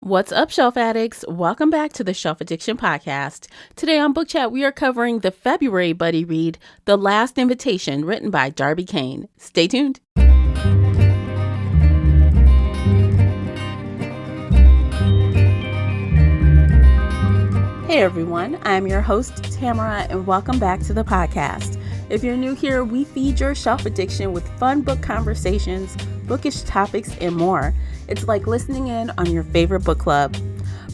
What's up, Shelf Addicts? Welcome back to the Shelf Addiction Podcast. Today on Book Chat, we are covering the February buddy read, The Last Invitation, written by Darby Kane. Stay tuned. Hey everyone, I'm your host, Tamara, and welcome back to the podcast. If you're new here, we feed your shelf addiction with fun book conversations, bookish topics, and more. It's like listening in on your favorite book club.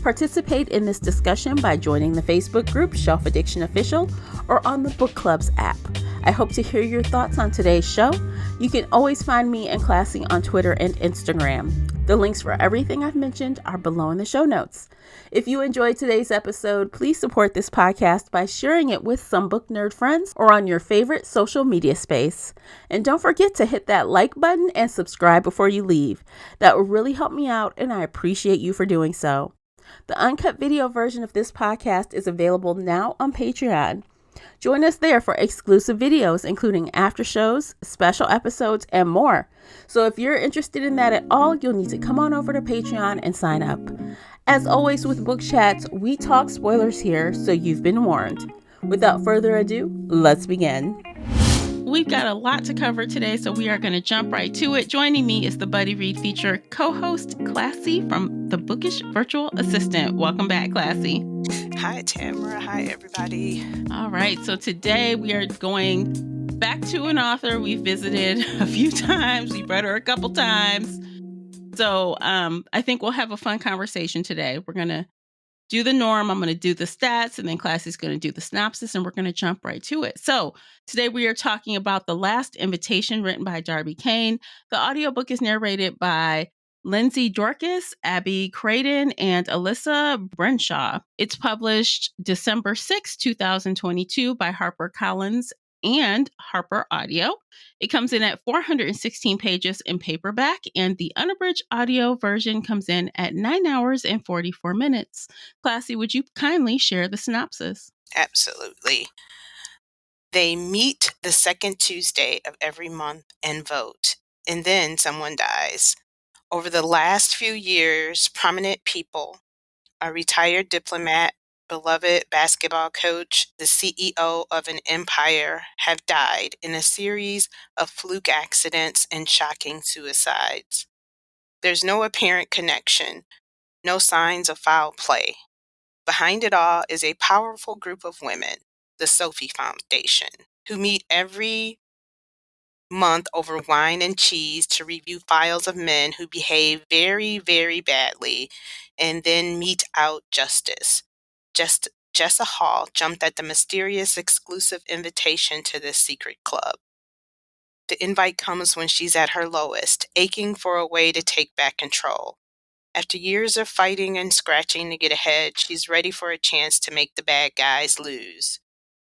Participate in this discussion by joining the Facebook group Shelf Addiction Official or on the Book Club's app. I hope to hear your thoughts on today's show. You can always find me and Classy on Twitter and Instagram. The links for everything I've mentioned are below in the show notes. If you enjoyed today's episode, please support this podcast by sharing it with some book nerd friends or on your favorite social media space. And don't forget to hit that like button and subscribe before you leave. That will really help me out, and I appreciate you for doing so. The uncut video version of this podcast is available now on Patreon. Join us there for exclusive videos, including after shows, special episodes, and more. So if you're interested in that at all, you'll need to come on over to Patreon and sign up. As always with Book Chats, we talk spoilers here, so you've been warned. Without further ado, let's begin. We've got a lot to cover today, so we are going to jump right to it. Joining me is the Buddy Read feature co-host Classy from the Bookish Virtual Assistant. Welcome back, Classy. Hi, Tamara. Hi, everybody. All right, so today we are going back to an author we've visited a few times. We've read her a couple times. So I think we'll have a fun conversation today. We're going to do the norm. I'm going to do the stats, and then Classy's going to do the synopsis, and we're going to jump right to it. So today we are talking about The Last Invitation, written by Darby Kane. The audiobook is narrated by Lindsay Dorcas, Abby Creighton, and Alyssa Brenshaw. It's published December 6, 2022 by HarperCollins and Harper Audio. It comes in at 416 pages in paperback, and the unabridged audio version comes in at 9 hours and 44 minutes. Classy, would you kindly share the synopsis? Absolutely. They meet the second Tuesday of every month and vote, and then someone dies. Over the last few years, prominent people, a retired diplomat, beloved basketball coach, the CEO of an empire, have died in a series of fluke accidents and shocking suicides. There's no apparent connection, no signs of foul play. Behind it all is a powerful group of women, the Sophie Foundation, who meet every month over wine and cheese to review files of men who behave very, very badly and then mete out justice. Jessa Hall jumped at the mysterious exclusive invitation to this secret club. The invite comes when she's at her lowest, aching for a way to take back control. After years of fighting and scratching to get ahead, she's ready for a chance to make the bad guys lose.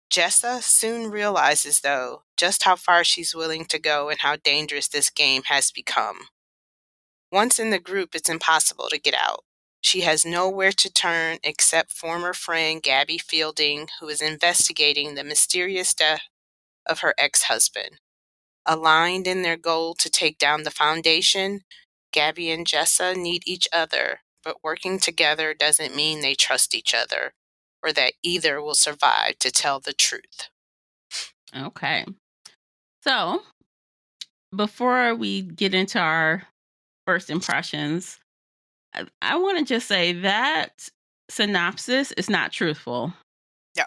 Jessa soon realizes, though, just how far she's willing to go and how dangerous this game has become. Once in the group, it's impossible to get out. She has nowhere to turn except former friend Gabby Fielding, who is investigating the mysterious death of her ex-husband. Aligned in their goal to take down the Foundation, Gabby and Jessa need each other, but working together doesn't mean they trust each other or that either will survive to tell the truth. Okay. So before we get into our first impressions, I want to just say that synopsis is not truthful. Yeah,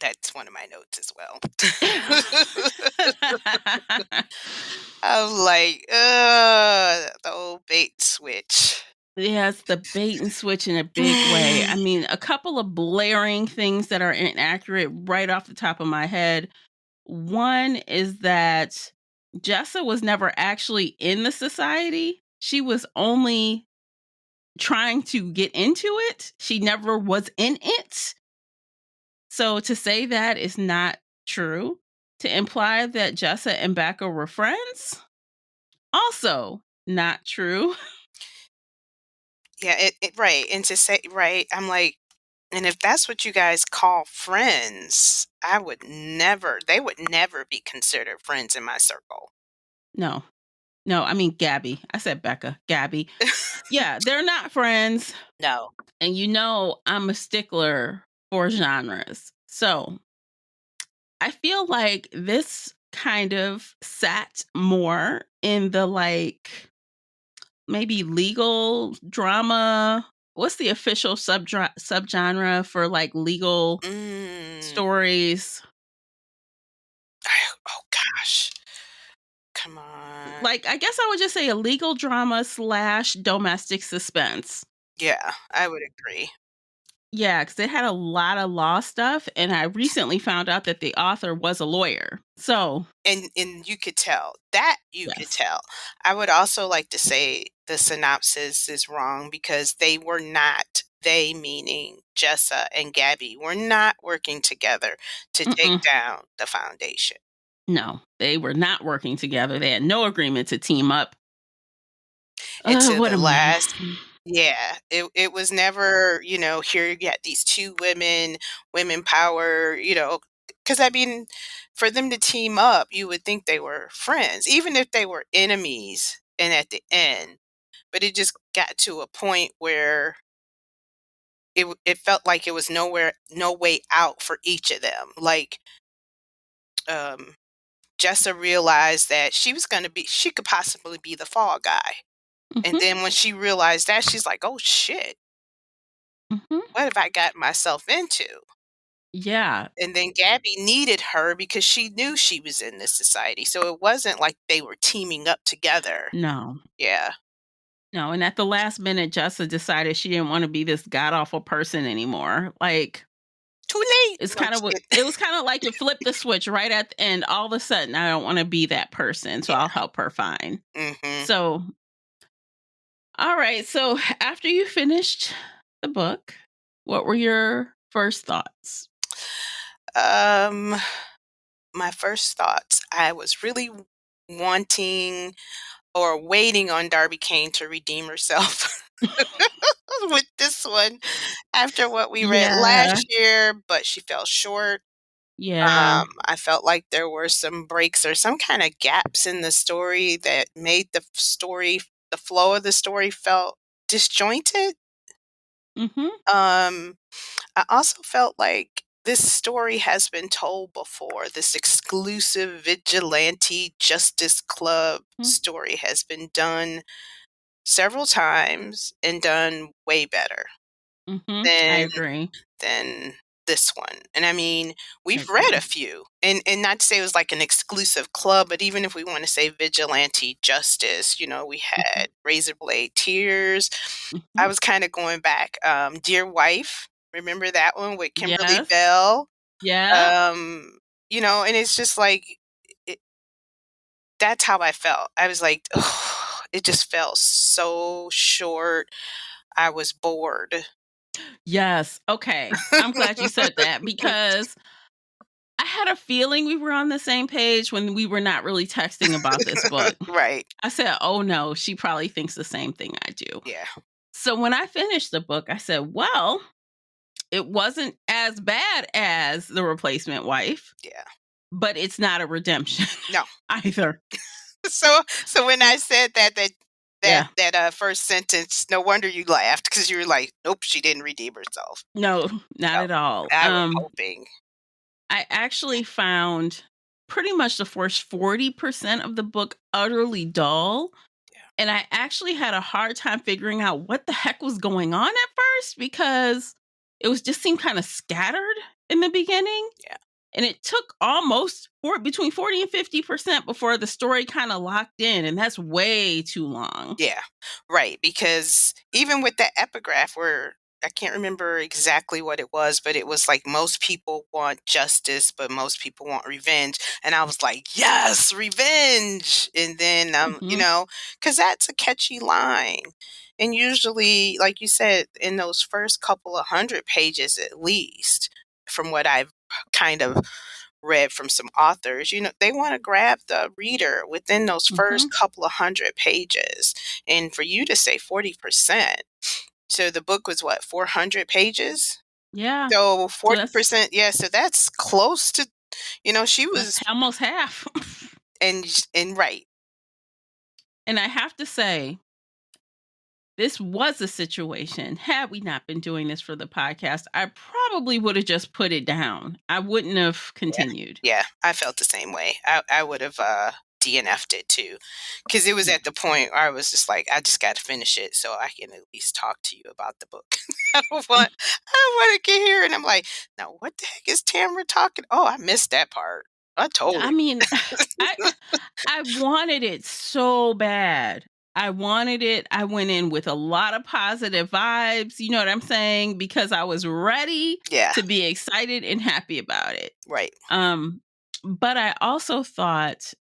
that's one of my notes as well. I'm like, the old bait and switch. Yeah, it's the bait and switch in a big way. I mean, a couple of blaring things that are inaccurate right off the top of my head. One is that Jessa was never actually in the society. She was only trying to get into it. She never was in it. So to say that is not true. To imply that Jessa and Becca were friends, also not true. Yeah, right. And to say, right, I'm like, and if that's what you guys call friends, they would never be considered friends in my circle. No. No, I mean Gabby. I said Becca. Gabby. Yeah, they're not friends. No. And I'm a stickler for genres. So I feel like this kind of sat more in the maybe legal drama. What's the official subgenre for legal Mm. stories? Oh gosh. Come on. I guess I would just say a legal drama slash domestic suspense. Yeah, I would agree. Yeah, because it had a lot of law stuff, and I recently found out that the author was a lawyer. So, And you could tell. That you could yes. tell. I would also like to say the synopsis is wrong because they meaning Jessa and Gabby were not working together to take Mm-mm. down the foundation. No, they were not working together. They had no agreement to team up. And to What the a mess. last yeah, it was never, here you get these 2 women, women power, because I mean, for them to team up, you would think they were friends, even if they were enemies and at the end, but it just got to a point where it felt like it was no way out for each of them. Like, um, Jessa realized that she could possibly be the fall guy, and Mhm, then when she realized that, she's like, "Oh, shit. mhm. What have I got myself into?" Yeah. And then Gabby needed her because she knew she was in this society. So it wasn't like they were teaming up together. No. Yeah. No, and at the last minute, Jessa decided she didn't wanna be this god awful person anymore. Too late. It's No, kinda just what kidding. it was kinda like it flipped the switch right at the end. All of a sudden, I don't wanna be that person, so I'll Yeah. help her find. Mhm. So, alright, so after you finished the book, what were your first thoughts? Um my first thoughts, I was really wanting or waiting on Darby Kane to redeem herself with this one after what we read Yeah, last year, but she fell short. yeah, I felt like there were some breaks or some kind of gaps in the story that made the flow of the story felt disjointed. mhm, Um, I also felt like this story has been told before. This exclusive vigilante justice club mm, story has been done several times and done way better mhm, I than agree, than this one. And I mean, I we've read a agree. few, and not to say it was like an exclusive club, but even if we want to say vigilante justice, we Mhm, had Razor Blade Tears. I mhm. was kind of going back. Dear Wife, remember that one with Kimberly Yes, Bell? yeah, And it's just like it, that's how I felt. I was like, oh, it just felt so short. I was bored. yes, okay, I'm glad you said that because I had a feeling we were on the same page when we were not really texting about this book. Right. I said, "Oh, no, she probably thinks the same thing I do." Yeah. So when I finished the book, I said, "Well, it wasn't as bad as The Replacement Wife, Yeah. but it's not a redemption No. either." So when I said Yeah. first sentence, no wonder you laughed because you were like, "Nope, she didn't redeem herself." No, not No, at all. I was hoping. I actually found pretty much the first 40% of the book utterly dull. Yeah, And I actually had a hard time figuring out what the heck was going on at first because it was just seemed kind of scattered in the beginning. yeah. And it took between 40 and 50% before the story kind of locked in. And that's way too long. Yeah, right, because even with the epigraph where I can't remember exactly what it was, but it was like most people want justice, but most people want revenge. And I was like, yes, revenge. And then, Hmm. because that's a catchy line. And usually, like you said, in those first couple of hundred pages at least, from what I've kind of read from some authors, they want to grab the reader within those first Hmm. couple of hundred pages. And for you to say 40%, so the book was what, 400 pages? Yeah. So So that's 40%, yeah, so that's close to, she that's was, almost half. and right. And I have to say, this was a situation. Had we not been doing this for the podcast, I probably would have just put it down. I wouldn't have Yeah. continued. Yeah, I felt the same way. I would have DNF'd it too, because it was Yeah. at the point where I was just like, I just got to finish it so I can at least talk to you about the book. I don't want to get here and I'm like, now what the heck is Tamara talking? Oh, I missed that part. I I totally. mean, I I wanted it so bad. I wanted it. I went in with a lot of positive vibes, you know what I'm saying? Because I was ready Yeah, to be excited and happy about it. right. Um, but I also thought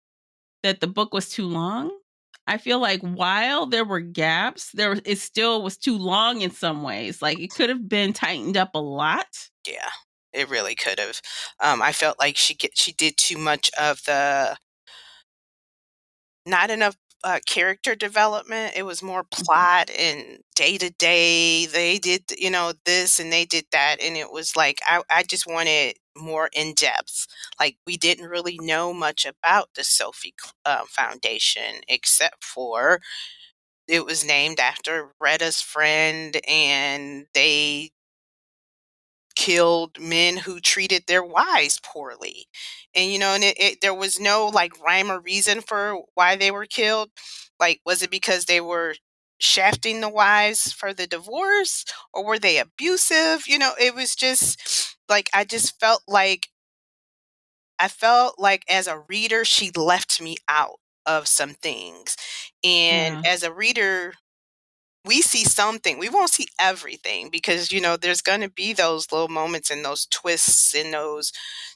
that the book was too long. I feel like while there were gaps, it still was too long in some ways. Like it could have been tightened up a lot. Yeah, it really could have. I felt like she did too much of the not enough character development. It was more Mhm. plot and day to day. They did, this and they did that, and it was like I just wanted more in depth. Like we didn't really know much about the Sophie Foundation except for it was named after Retta's friend, and they killed men who treated their wives poorly. And there was no like rhyme or reason for why they were killed. Like, was it because they were shafting the wives for the divorce, or were they abusive? It was just like I felt like as a reader she left me out of some things. And Yeah. as a reader, we see something. We won't see everything because there's going to be those little moments and those twists and those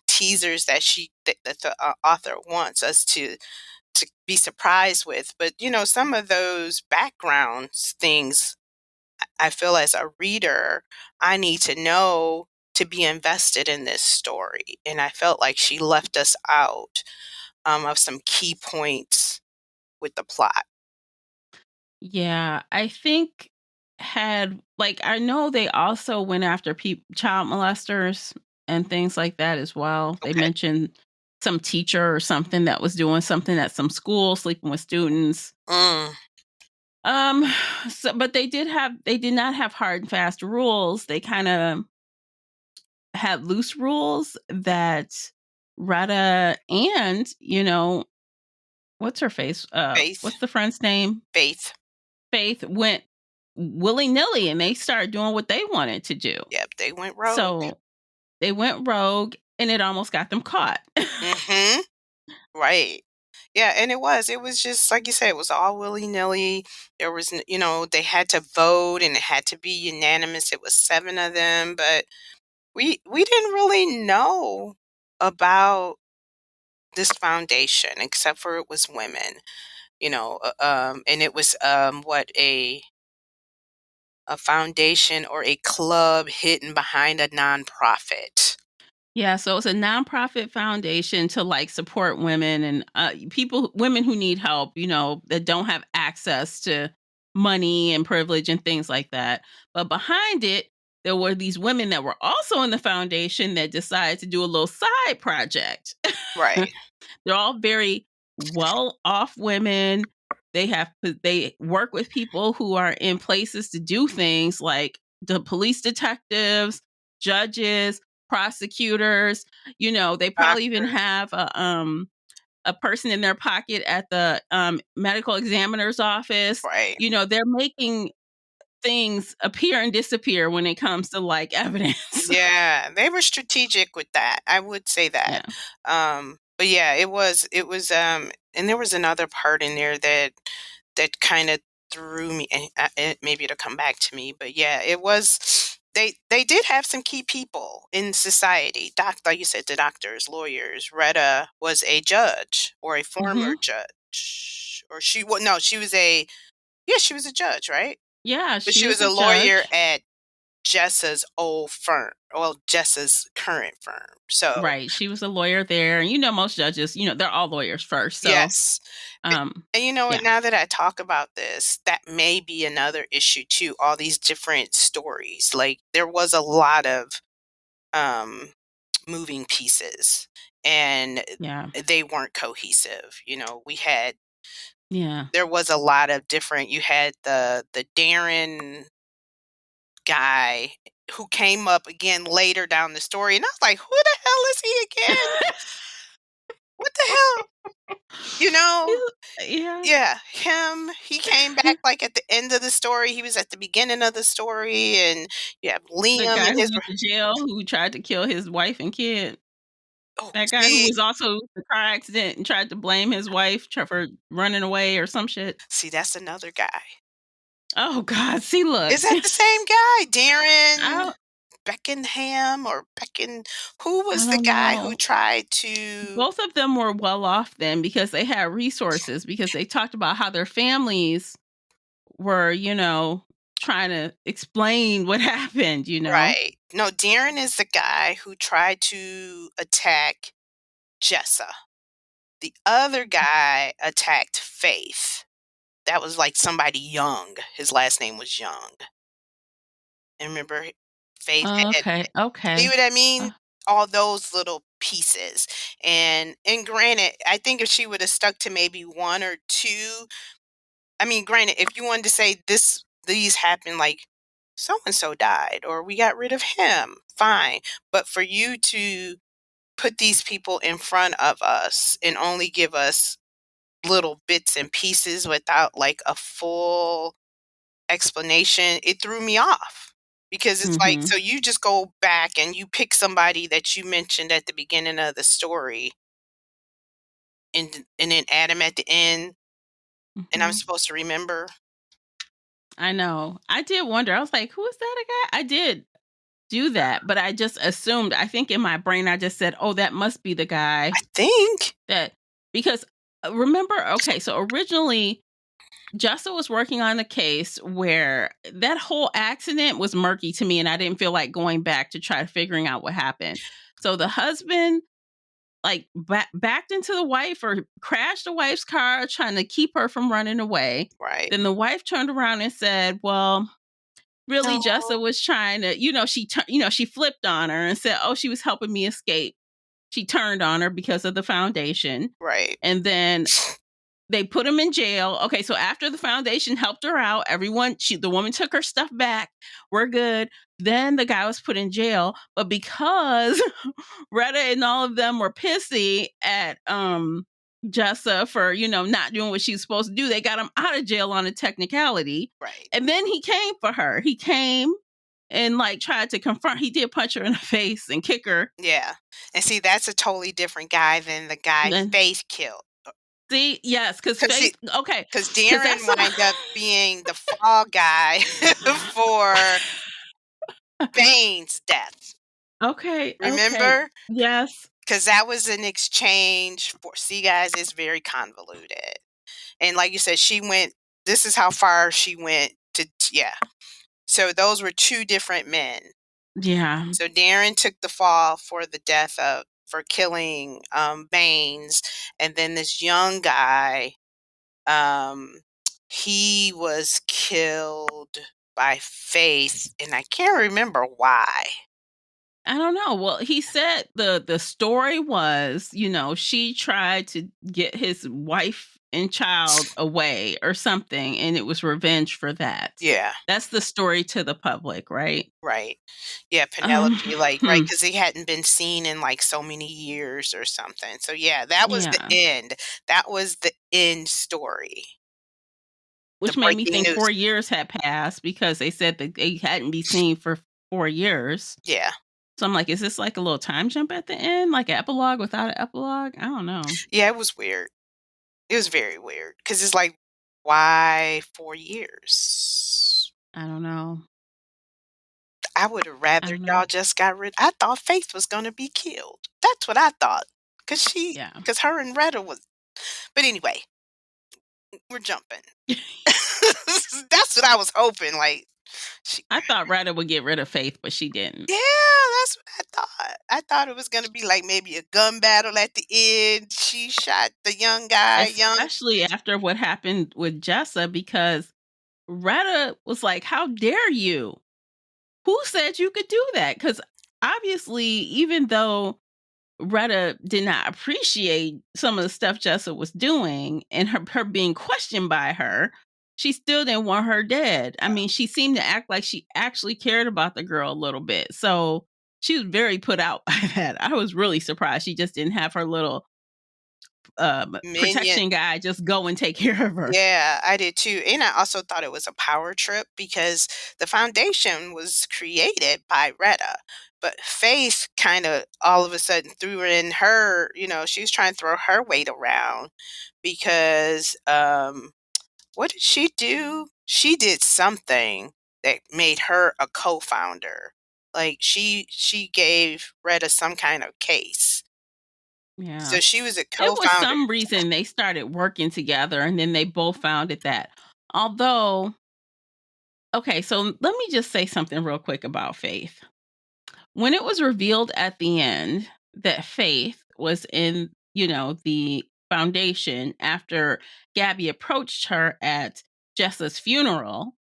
teasers that the author wants us to be surprised with. But some of those backgrounds things, I feel as a reader, I need to know to be invested in this story. And I felt like she left us out of some key points with the plot. Yeah, I think had like I know they also went after child molesters and things like that as well. They Okay. mentioned some teacher or something that was doing something at some school, sleeping with students. Mm, Um, but they did not have hard and fast rules. They kind of had loose rules that Retta and what's her face? faith, What's the friend's name? faith. Faith went willy nilly and they started doing what they wanted to do. Yep, they went rogue. So they went rogue and it almost got them caught. Mhm. Right. Yeah, and it was just like you said, it was all willy-nilly. There was they had to vote and it had to be unanimous. It was 7 of them, but we didn't really know about this foundation except for it was women, and it was what a foundation or a club hidden behind a nonprofit. Yeah, so it's a nonprofit foundation to like support women and women who need help, that don't have access to money and privilege and things like that. But behind it, there were these women that were also in the foundation that decided to do a little side project. Right. They're all very well off women. They work with people who are in places to do things like the police detectives, judges, prosecutors. They probably even Doctors. have a person in their pocket at the medical examiner's office. Right. They're making things appear and disappear when it comes to like evidence. Yeah, they were strategic with that. I would say that. Yeah. But yeah, it was and there was another part in there that kind of threw me and maybe it'll come back to me, but yeah, it was they did have some key people in society. Like you said, the doctors, lawyers. Retta was a judge or a former Hmm. judge. Or she well no, she was a yeah, she was a judge, right? Yeah, But she she was was a a lawyer judge. at Jessa's old firm, well, Jessa's current firm. So, Right, she was a lawyer there, and most judges, they're all lawyers first, so, yes. A um, and you know what, yeah, now that I talk about this, that may be another issue too, all these different stories. Like, there was a lot of, um, moving pieces, and yeah, they weren't cohesive. We had Yeah. there was a lot of different you had the Darren guy who came up again later down the story, and I was like, "Who the hell is he again? What the hell?" You know? Yeah. Yeah, him, he came back, like, at the end of the story, he was at the beginning of the story, and you have The Liam guy and who his went to jail, who tried to kill his wife and kid. oh, That guy who see was also in the car accident and tried to blame his wife for running away or some shit. see, that's another guy. Oh god, see, look. Is that the same guy? I Darren don't Beckenham or Becken who I was the don't guy who know. tried to Both of them were well off then because they had resources, because they talked about how their families were, trying to explain what happened. right. No, Darren is the guy who tried to attack Jessa. The other guy attacked Faith. That was, like, somebody young. His last name was Young. And remember, Faith had Okay, see okay. what I mean? Uh, All those little pieces. And granted, I think if she would have stuck to maybe 1 or 2, I mean, granted, if you wanted to say these happened, like, so and so died or we got rid of him, fine. But for you to put these people in front of us and only give us little bits and pieces without, like, a full explanation, it threw me off. Because it's like, mhm, so you just go back and you pick somebody that you mentioned at the beginning of the story and then add them at the end, and I'm mhm. supposed to remember? I know. I did wonder. I was like, "Who is that a guy?" I did do that, but I just assumed. I think in my brain I just said, "Oh, that must be the guy I think. that," because remember, okay, so originally Justa was working on a case where that whole accident was murky to me, and I didn't feel like going back to try figuring out what happened. So the husband, like, backed into the wife or crashed the wife's car trying to keep her from running away. Right. Then the wife turned around and said, "Well, really, No. Justa was trying to," she flipped on her and said, "Oh, she was helping me escape." She turned on her because of the foundation. Right. And then they put him in jail. Okay, so after the foundation helped her out, the woman took her stuff back. We're good. Then the guy was put in jail, but because Retta and all of them were pissy at Jessa for, not doing what she's supposed to do, they got him out of jail on a technicality. Right. And then he came for her. He came and, like, tried to confront. He did punch her in the face and kick her. Yeah. And see, that's a totally different guy than the guy Then Faith killed. see, yes, because Because Faith, okay, because because Darren that's wind up being the fall guy for Bane's death. okay, okay. Remember? Yes. Because that was an exchange for see, guys, it's very convoluted. And like you said, she went this is how far she went yeah. So those were 2 different men. Yeah. So Darren took the fall for the death of for killing, Baines, and then this young guy, um, he was killed by Faith, and I can't remember why. I don't know. Well, he said the story was, she tried to get his wife and child away or something, and it was revenge for that. Yeah. That's the story to the public, right? Right. Yeah, Um, Penelope, like, right, hmm, because he hadn't been seen in, like, so many years or something. So, yeah, that was the yeah. end. That was the end story, the Which made me breaking think news. 4 years had passed because they said that they hadn't been seen for 4 years. Yeah. So I'm like, is this like a little time jump at the end, like an epilogue without an epilogue? I don't know. Yeah, it was weird. It was very weird because it's like, why 4 years? I don't know. I would have I rather don't know. y'all just got rid I thought Faith was gonna be killed. That's what I thought. Yeah. Cause her and Retta was but anyway, we're jumping. That's what I was hoping, like, she I thought Ryder would get rid of Faith, but she didn't. yeah, that's what I thought. I thought it was gonna be, like, maybe a gun battle at the end. She shot the young guy, young Especially after what happened with Jessa, because Retta was like, "How dare you? Who said you could do that?" Because obviously, even though Retta did not appreciate some of the stuff Jessa was doing and her being questioned by her, she still didn't want her dead. I mean, she seemed to act like she actually cared about the girl a little bit. So she was very put out by that. I was really surprised she just didn't have her little Minion. protection guy just go and take care of her. Yeah, I did too. And I also thought it was a power trip because the foundation was created by Retta. But Faith kind of all of a sudden threw in her, she was trying to throw her weight around because what did she do? She did something that made her a co-founder. Like she gave Retta some kind of case. Yeah. So she was a It was co-founder. some reason they started working together and then they both founded that. Although, okay, so let me just say something real quick about Faith. When it was revealed at the end that Faith was in, the foundation after Gabby approached her at Jessa's funeral,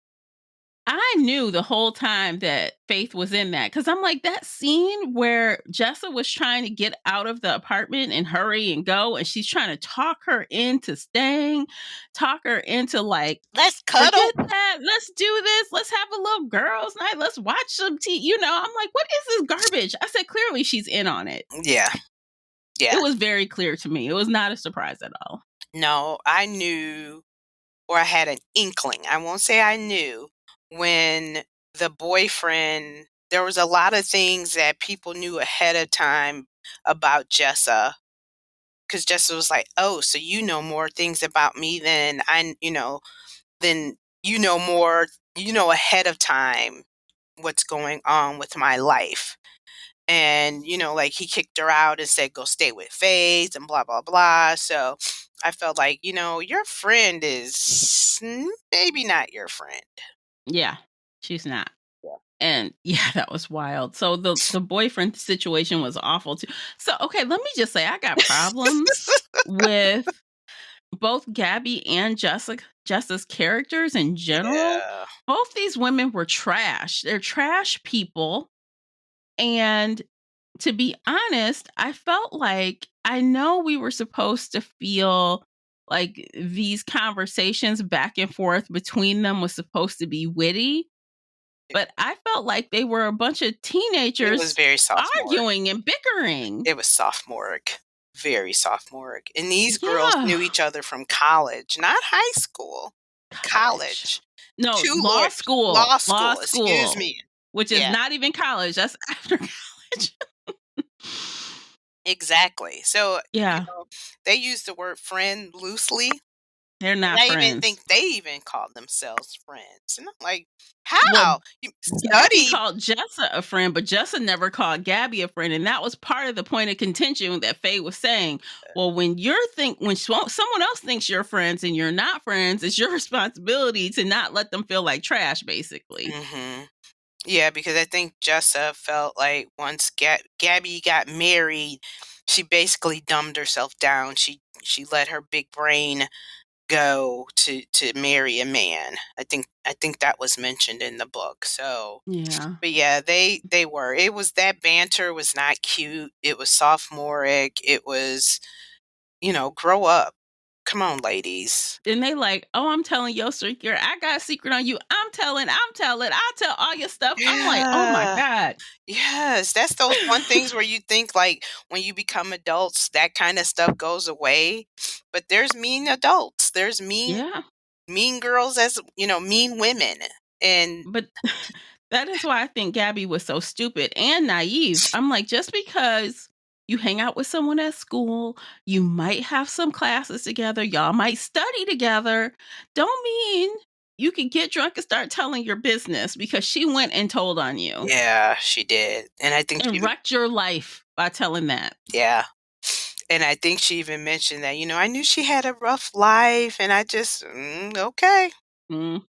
I knew the whole time that Faith was in that because I'm like, that scene where Jessa was trying to get out of the apartment and hurry and go, and she's trying to talk her into staying, talk her into like, Let's cuddle. forget that. Let's do this. Let's have a little girls' night. Let's watch some TV. I'm like, what is this garbage? I said, clearly she's in on it. Yeah. Yeah. It was very clear to me. It was not a surprise at all. No, I knew, or I had an inkling. I won't say I knew when the boyfriend, there was a lot of things that people knew ahead of time about Jessa. Because Jessa was like, oh, so you know more things about me than than more, ahead of time what's going on with my life. And like he kicked her out and said go stay with Faith and blah blah blah. So I felt like your friend is maybe not your friend. Yeah, she's not. Yeah. And yeah, that was wild. So the boyfriend situation was awful too. So okay, let me just say I got problems with both Gabby and Jessa's characters in general. Yeah, Both these women were trash. They're trash people. And to be honest, I felt like I know we were supposed to feel like these conversations back and forth between them was supposed to be witty, but I felt like they were a bunch of it was teenagers very sophomoric. arguing and bickering. It was sophomoric, very sophomoric. And these girls Yeah. knew each other from college, not high school, College. college. No, Two lawyers, law law school. Excuse school, me. which is Yeah. not even college. That's after college. Exactly. So, Yeah, they use the word friend loosely, they're and not I even think friends. they even call themselves friends. And I'm like, Well, "How? You Gabby study." called Jessa a friend, but Jessa never called Gabby a friend, and that was part of the point of contention that Faye was saying. Well, when someone else thinks you're friends and you're not friends, it's your responsibility to not let them feel like trash, basically. Mhm. Yeah, because I think Jessa felt like once Gabby got married, she basically dumbed herself down. She let her big brain go to marry a man. I think that was mentioned in the book. So, Yeah. but yeah, they were. It was that banter was not cute. It was sophomoric. It was, grow up. Come on, ladies. And they like, oh, I'm telling your secret. I got a secret on you. I'm telling. I'll tell all your stuff. I'm like, oh my Yeah. God. Yes, that's those one things where you think like when you become adults, that kind of stuff goes away. But there's mean adults. There's Yeah. mean girls as mean women. And But that is why I think Gabby was so stupid and naive. I'm like, just because you hang out with someone at school, you might have some classes together, y'all might study together, don't mean you can get drunk and start telling your business because she went and told on you yeah, she did. And I think and she wrecked your life by telling that. yeah. And I think she even mentioned that, I knew she had a rough life and I just okay. Mm,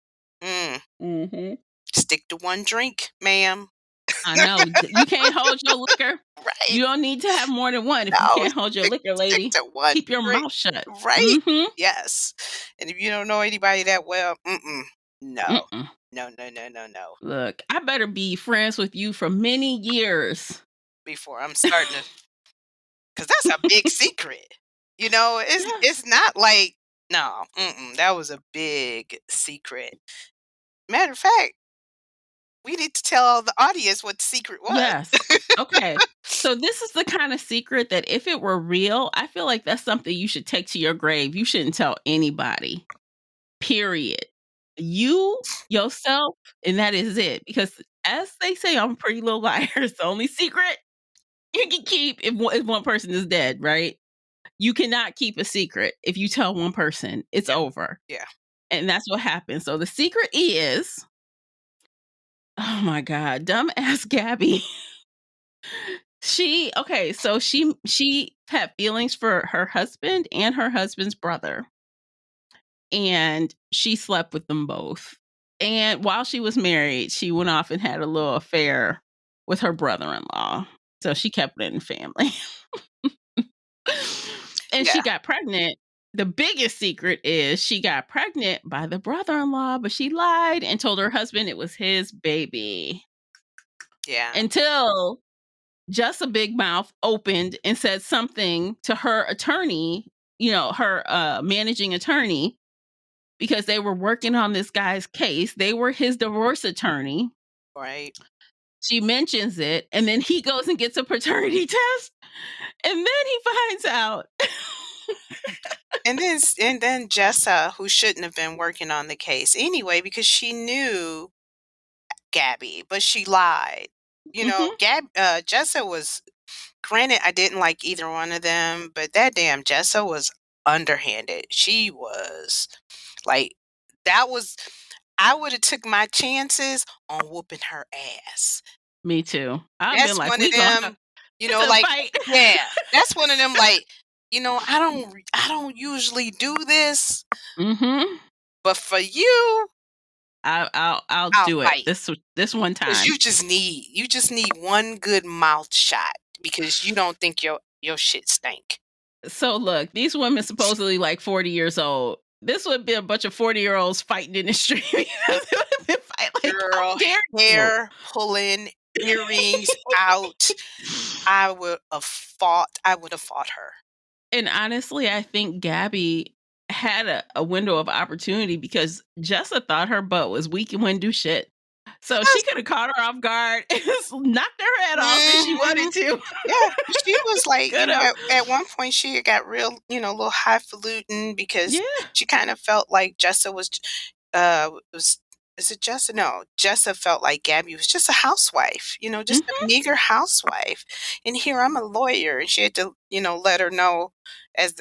Mm, hmm stick to one drink, ma'am. I know. You can't hold your liquor. Right. You don't need to have more than one if you No, can't hold your liquor, stick lady. to one Keep your drink. mouth shut. Right? Mm-hmm. Yes. And if you don't know anybody that well, no. Mm-mm. No, no, no, no, no. Look, I better be friends with you for many years. Before I'm starting to 'cause that's a big secret. It's Yeah. it's not like no, that was a big secret. Matter of fact, we need to tell the audience what the secret was. Yes. Okay. So this is the kind of secret that if it were real, I feel like that's something you should take to your grave. You shouldn't tell anybody. Period. You, yourself, and that is it. Because as they say on Pretty Little Liars, the only secret you can keep if one person is dead, right? You cannot keep a secret. If you tell one person, it's Yeah, over. yeah, And that's what happens. So the secret is, oh my God, dumb ass Gabby. So she had feelings for her husband and her husband's brother, and she slept with them both. And while she was married, she went off and had a little affair with her brother-in-law. So she kept it in the family. And yeah, she got pregnant. The biggest secret is she got pregnant by the brother-in-law, but she lied and told her husband it was his baby. yeah. Until just a big mouth opened and said something to her attorney, her managing attorney, because they were working on this guy's case. They were his divorce attorney. Right. She mentions it, and then he goes and gets a paternity test, and then he finds out. And then Jessa, who shouldn't have been working on the case anyway, because she knew Gabby, but she lied. Mhm. Jessa was granted. I didn't like either one of them, but that damn Jessa was underhanded. She was like that was. I would have took my chances on whooping her ass. Me too. I've been That's like, one of we gonna them, it's a like fight. yeah, that's one of them, like, I don't usually do this, Mhm. but for you, I'll I'll do it fight this one because time. you just need one good mouth shot because you don't think your shit stink. So look, these women supposedly like 40 years old. This would be a bunch of 40-year-olds fighting in the street. It would have been fight like, how Girl, dare you? hair pulling, earrings out. I would have fought her. And honestly, I think Gabby had a window of opportunity because Jessa thought her butt was weak and wouldn't do shit. So she could have caught her off guard and just knocked her head off if she wanted Mhm. to. Yeah, she was like, Could have. at one point she had got real, a little highfalutin because Yeah. she kind of felt like Jessa was is it Jessa? No, Jessa felt like Gabby was just a housewife, just a Mhm. meager housewife. And here I'm a lawyer, and she had to, let her know,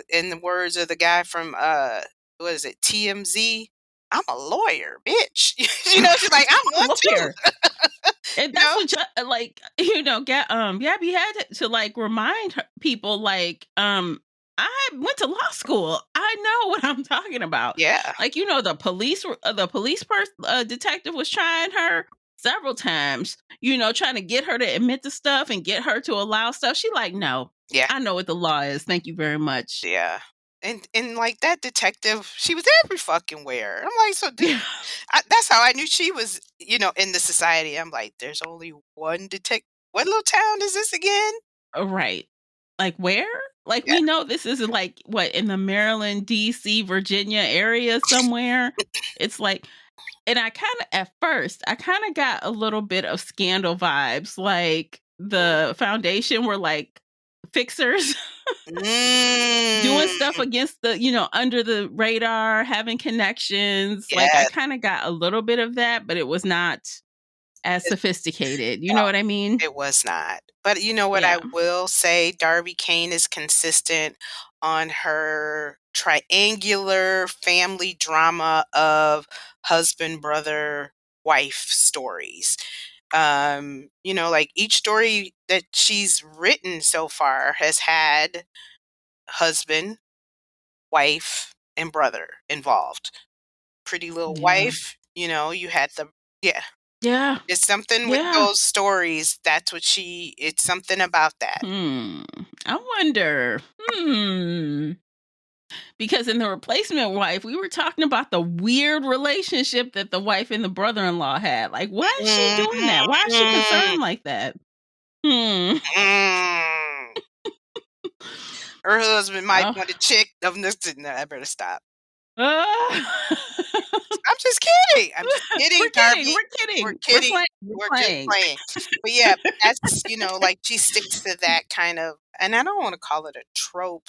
in the words of the guy from what is it, TMZ, I'm a lawyer, bitch. She's like, I'm one too. Lawyer. And You that's know? what like, Gabby had to like remind people like, I went to law school. I know what I'm talking about. Yeah, Like, the police detective was trying her several times, trying to get her to admit to stuff and get her to allow stuff. She like, no, yeah. I know what the law is. Thank you very much. Yeah. And like that detective, she was every fucking where. I'm like, so Yeah. that's how I knew she was, in the society. I'm like, there's only one detective. What little town is this again? Right. Like where? Like Yeah. we know this isn't like what in the Maryland, DC, Virginia area somewhere. It's like, and at first, I kind of got a little bit of Scandal vibes. Like the foundation were like fixers doing Mm, stuff against under the radar, having connections. Like I yes. kind of got a little bit of that, but it was not as It, sophisticated. You no, know what I mean? it was not. But you know what I Yeah. will say? Darby Kane is consistent on her triangular family drama of husband, brother, wife stories. Like each story that she's written so far has had husband, wife, and brother involved. Pretty Little Yeah. Wife, you had yeah. Yeah. It's something with Yeah. those stories. It's something about that. Hmm. I wonder. Because in the replacement wife, we were talking about the weird relationship that the wife and the brother-in-law had. Like, why is she doing that? Why is she Mhm. concerned like that? Hmm. Mm. Her husband might Oh. want a chick. No, I better stop. Uh, I'm just kidding. I'm just kidding, we're kidding. Darby. We're We're kidding. We're kidding. playing. We're We're just playing. playing. But yeah, that's, like, she sticks to that kind of, and I don't wanna call it a trope.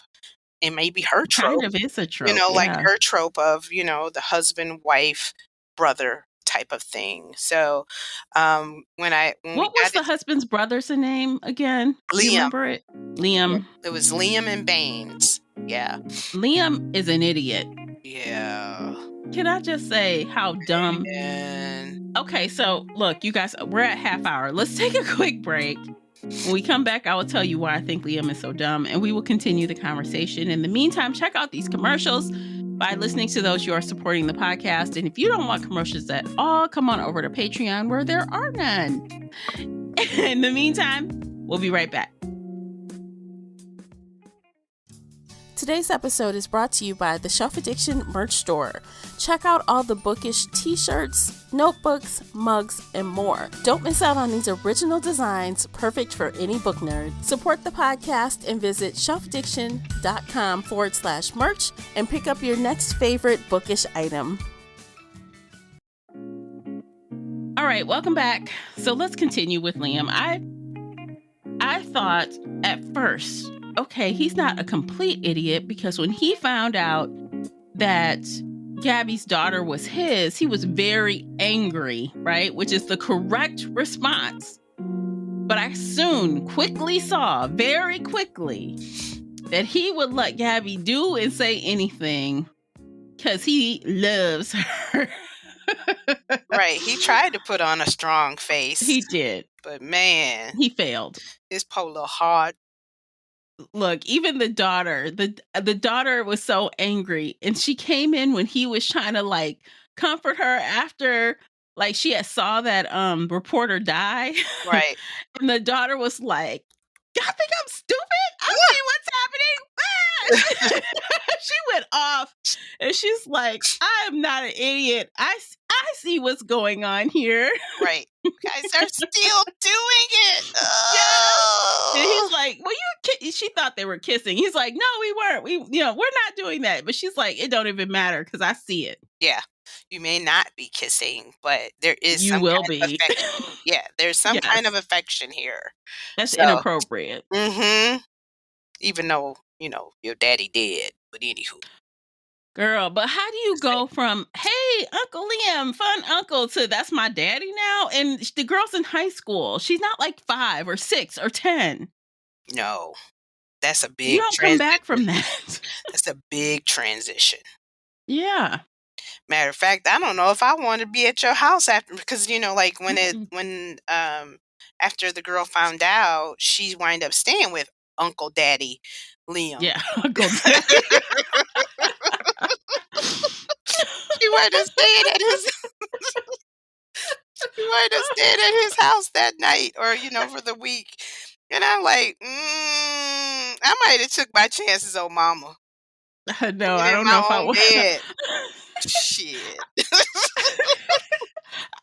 It may be her Kind trope, of is a trope. like Yeah. her trope of, the husband, wife, brother type of thing. So, when we What was got the it, husband's brother's name again? Do you Liam. remember it? Liam. It was Liam and Baines. Yeah. Liam is an idiot. Yeah. Can I just say how dumb? And Okay, so look, you guys, we're at half hour. Let's take a quick break. When we come back, I will tell you why I think Liam is so dumb, and we will continue the conversation. In the meantime, check out these commercials. By listening to those, you are supporting the podcast. And if you don't want commercials at all, come on over to Patreon where there are none. In the meantime, we'll be right back. Today's episode is brought to you by the Shelf Addiction merch store. Check out all the bookish t-shirts, notebooks, mugs, and more. Don't miss out on these original designs, perfect for any book nerd. Support the podcast and visit shelfaddiction.com/merch and pick up your next favorite bookish item. All right, welcome back. So let's continue with Liam. I thought at first, okay, he's not a complete idiot, because when he found out that Gabby's daughter was his, he was very angry, right? Which is the correct response. But I soon quickly saw, very quickly, that he would let Gabby do and say anything because he loves her. right, he tried to put on a strong face, He did. but man, He failed. his poor little heart. Look, even the daughter was so angry, and she came in when he was trying to like comfort her after like she had saw that reporter die. Right. And the daughter was like, "Y'all think I'm stupid? I see what's happening." She went off, and she's like, "I am not an idiot. I see what's going on here." Right. Guys are still doing it. Yes. And he's Oh. like, "Well, she thought they were kissing." He's like, "No, we weren't. We're not doing that." But she's like, "It don't even matter because I see it." Yeah. You may not be kissing, but there is You some will kind of be. affection. Yeah, there's some kind of Yes. affection here. That's So, inappropriate. even though, your daddy dead, but anywho. Girl, but how do you Just saying. go from, "Hey, Uncle Liam, fun uncle," to "That's my daddy now"? And the girl's in high school. She's not like 5 or 6 or 10. No, that's a You big don't come back transition. from that. That's a big transition. Yeah. Matter of fact, I don't know if I want to be at your house after, because like Mm-mm. after the girl found out, she wind up staying with Uncle Daddy Liam. Yeah, Uncle Daddy. She wind up staying at his she wind up staying at his house that night, or for the week. And I'm like, I might have took my chances on mama. No, Laying I in don't know my if I own would. bed. Shit.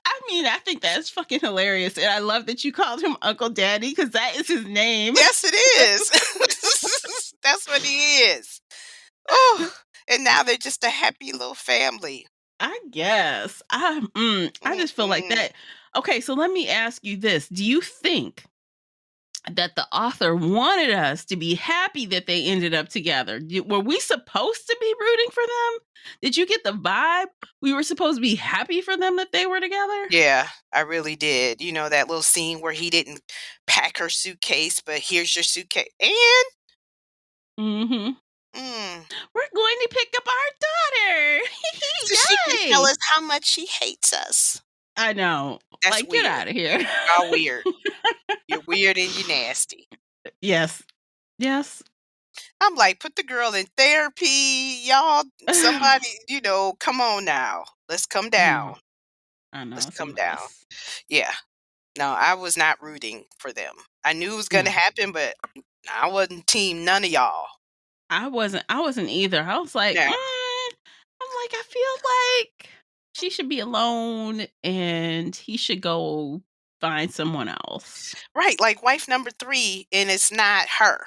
I mean, I think that's fucking hilarious, and I love that you called him Uncle Daddy because that is his name. Yes, it is. That's what he is. Oh, and now they're just a happy little family. I guess. I just feel like Mm-mm. that. Okay, so let me ask you this: do you think that the author wanted us to be happy that they ended up together? Were we supposed to be rooting for them? Did you get the vibe we were supposed to be happy for them that they were together? Yeah, I really did. That little scene where he didn't pack her suitcase, but here's your suitcase. And Mm-hmm. mm, We're going to pick up our daughter. so she can tell Yay! us how much she hates us. I know. That's Like, get weird. out of here. Y'all weird. You're weird and you're nasty. Yes. Yes. I'm like, put the girl in therapy. Y'all, somebody, come on now. Let's come I down. know. I know. Let's It's a come down. mess. Yeah. No, I was not rooting for them. I knew it was gonna No. happen, but I wasn't team none of y'all. I wasn't either. I was like, No. I feel like she should be alone and he should go find someone else. Right, like wife number 3, and it's not her.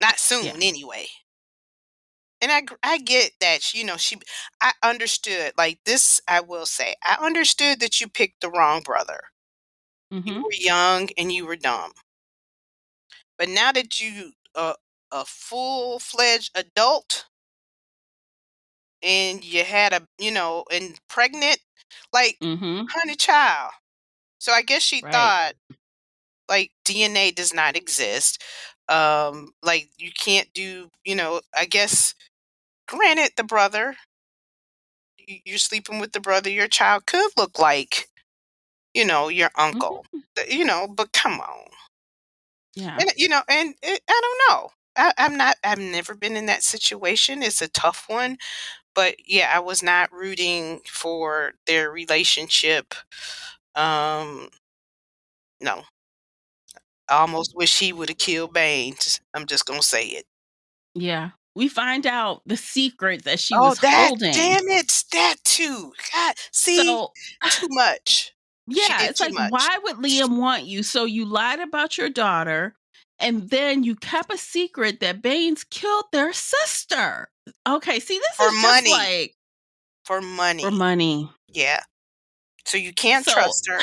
Not Yeah. soon anyway. And I get that, I understood, like, this I will say, I understood that you picked the wrong brother. You Mhm. were young and you were dumb. But now that you a full-fledged adult and you had and pregnant, like, Mhm. honey child. So I guess she Right. thought, like, DNA does not exist. Like, you can't do, I guess, granted, the brother, you're sleeping with the brother, your child could look like, your uncle. Mhm. But come on. Yeah. I don't know. I've never been in that situation. It's a tough one. But yeah, I was not rooting for their relationship. Um, no. I almost wish he would have killed Baines. I'm just gonna say it. Yeah. We find out the secret that she Oh, was that holding. damn it, that too. God, see, So, too much. She yeah, did it's too like, much. why would Liam want you? So you lied about your daughter, and then you kept a secret that Baines killed their sister. Okay, see, this For is just money. like For for money. money. Yeah. So you can't So, trust her.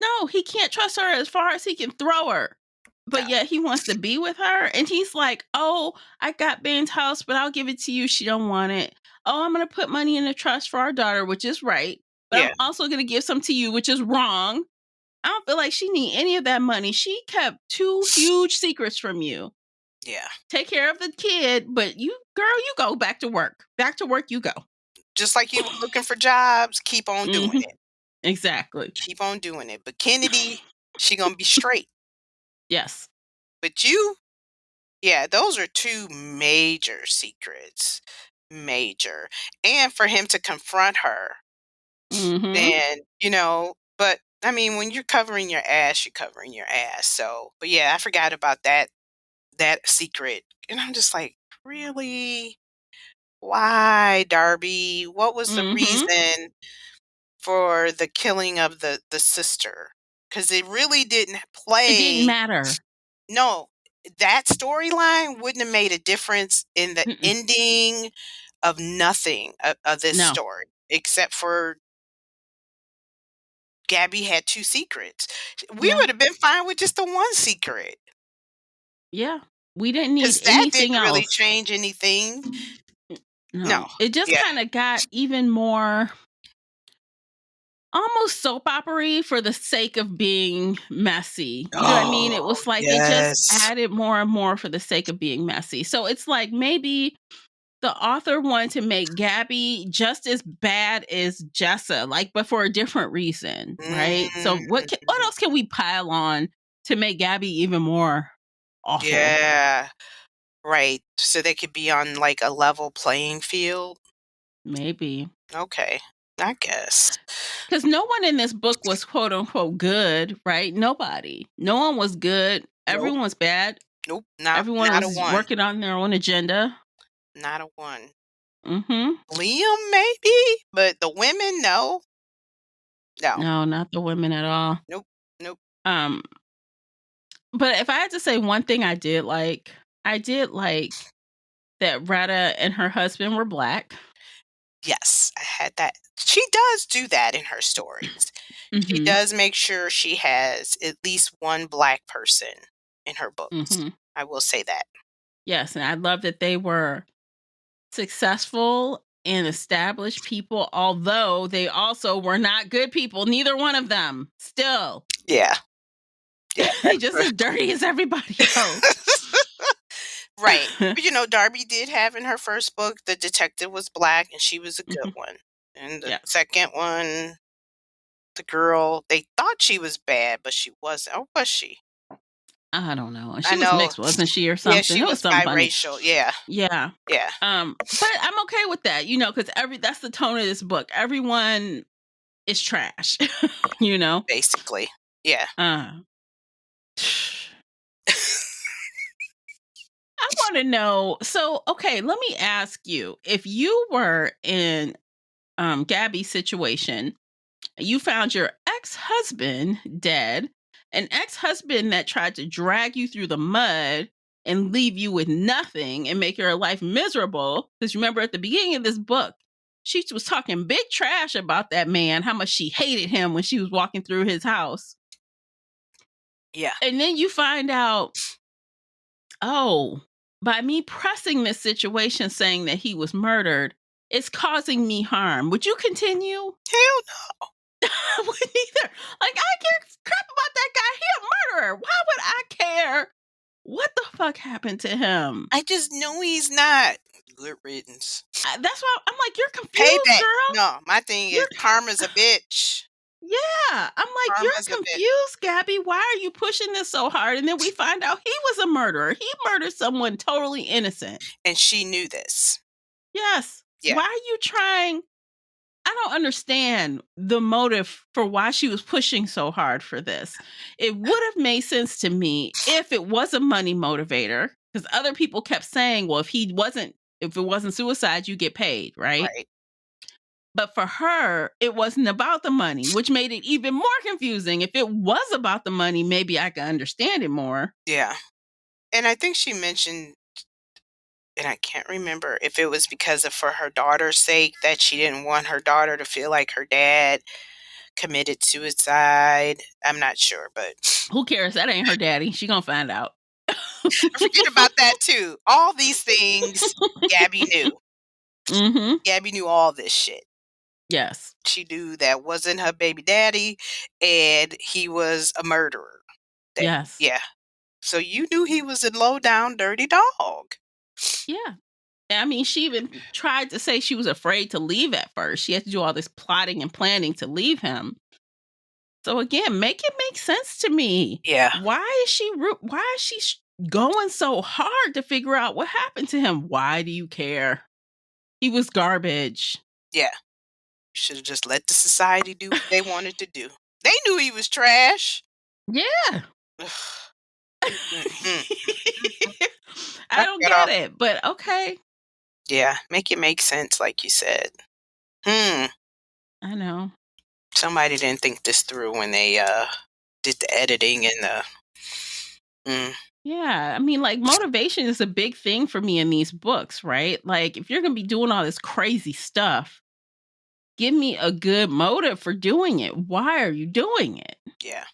no, he can't trust her as far as he can throw her. No. But yet he wants to be with her. And he's like, oh, I got Bane's house, but I'll give it to you. She don't want it. Oh, I'm going to put money in the trust for our daughter, which is right. But I'm Yeah. also going to give some to you, which is wrong. I don't feel like she need any of that money. She kept two huge secrets from you. Yeah. Take care of the kid, but you, girl, you go back to work. Back to work you go. Just like you were looking for jobs, keep on doing Hmm. it. Exactly. Keep on doing it. But Kennedy, she gonna be straight. Yes. But you, yeah, those are two major secrets. Major. And for him to confront her, Hmm. then, but I mean, when you're covering your ass, you're covering your ass. So, but yeah, I forgot about that secret. And I'm just like, really? Why, Darby? What was the Hmm. reason for the killing of the sister? Because it really didn't It didn't play. matter. No, that storyline wouldn't have made a difference in the Mm-mm. ending of nothing of this No. story, except for Gabby had 2 secrets. We Yeah. would have been fine with just the 1 secret, Yeah. We didn't need because that anything didn't really else. change anything. No. No. It just Yeah. kinda got even more almost soap opera for the sake of being messy. You know what I mean? It Oh, was like they just yes. added more and more for the sake of being messy. So it's like maybe the author wanted to make Gabby just as bad as Jessa, like, but for a different reason, right? So what Mhm. else can we pile on to make Gabby even more awful? Yeah, right. So they could be on, like, a level playing field? Maybe. Okay, I guess. Because no one in this book was quote unquote good, right? Nobody. No one was good. Nope, Everyone was bad. nope, Everyone not a was one. working on their own agenda. Not a one. Mhm. Liam, maybe, but the women, no. No. No, not the women at all. Nope, nope. Um, but if I had to say one thing I did like that Retta and her husband were black. Yes, I had that. She does do that in her stories. She Mhm. does make sure she has at least one black person in her books. Mhm. I will say that. Yes, and I love that they were successful and established people, although they also were not good people, neither one of them. Still, Yeah, yeah, they just as dirty as everybody else. that's right. But, Darby did have in her first book, the detective was black, and she was a good Mhm. one. And the Yes. second one, the girl, they thought she was bad, but she wasn't. Or was she? I don't know. And I she was know. mixed, wasn't she, or Yeah, something? she It was was something funny. biracial. Yeah, Yeah. yeah, But I'm okay with that, because that's the tone of this book. Everyone is trash, you know? basically. Yeah. Uh I want to know. So, okay, let me ask you: if you were in Gabby's situation, you found your ex-husband dead, an ex-husband that tried to drag you through the mud. and leave you with nothing and make your life miserable. Because remember, at the beginning of this book, she was talking big trash about that man, how much she hated him when she was walking through his house. Yeah. And then you find out, oh, by me pressing this situation saying that he was murdered, it's causing me harm. Would you continue? Hell no. I wouldn't either. Like, I care crap about that guy. He a murderer. Why would I care? What the fuck happened to him? I just know he's not. Good riddance. That's why I'm like, you're confused, Payback. girl. No, my thing is You're karma's a bitch. Yeah. I'm like, you're Karma's a bitch. confused, Gabby. Why are you pushing this so hard? And then we find out he was a murderer. He murdered someone totally innocent. And she knew this. Yes. Yeah. Why are you trying? I don't understand the motive for why she was pushing so hard for this. It would have made sense to me if it was a money motivator, because other people kept saying, well, if it wasn't suicide, you get paid, right? Right. But for her, it wasn't about the money, which made it even more confusing. If it was about the money, maybe I could understand it more. Yeah. And I think she mentioned, and I can't remember if it was because of for her daughter's sake that she didn't want her daughter to feel like her dad committed suicide. I'm not sure, but Who cares? That ain't her daddy. She gonna find out. I forget about that too. All these things Gabby knew. Mm-hmm. Gabby knew all this shit. Yes. She knew that wasn't her baby daddy and he was a murderer. Yes. Yeah. So you knew he was a low down dirty dog. Yeah. I mean, she even tried to say she was afraid to leave at first. She had to do all this plotting and planning to leave him. So again, make it make sense to me. Yeah. Why is she going so hard to figure out what happened to him? Why do you care? He was garbage. Yeah. You should have just let the society do what they wanted to do. They knew he was trash. Yeah. Ugh. Mhm. I Knock don't that get off. it, but okay. Yeah, make it make sense, like you said. Hmm. I know. Somebody didn't think this through when they did the editing and the. Mm, Yeah, I mean, like, motivation is a big thing for me in these books, right? Like, if you're gonna be doing all this crazy stuff, give me a good motive for doing it. Why are you doing it? yeah.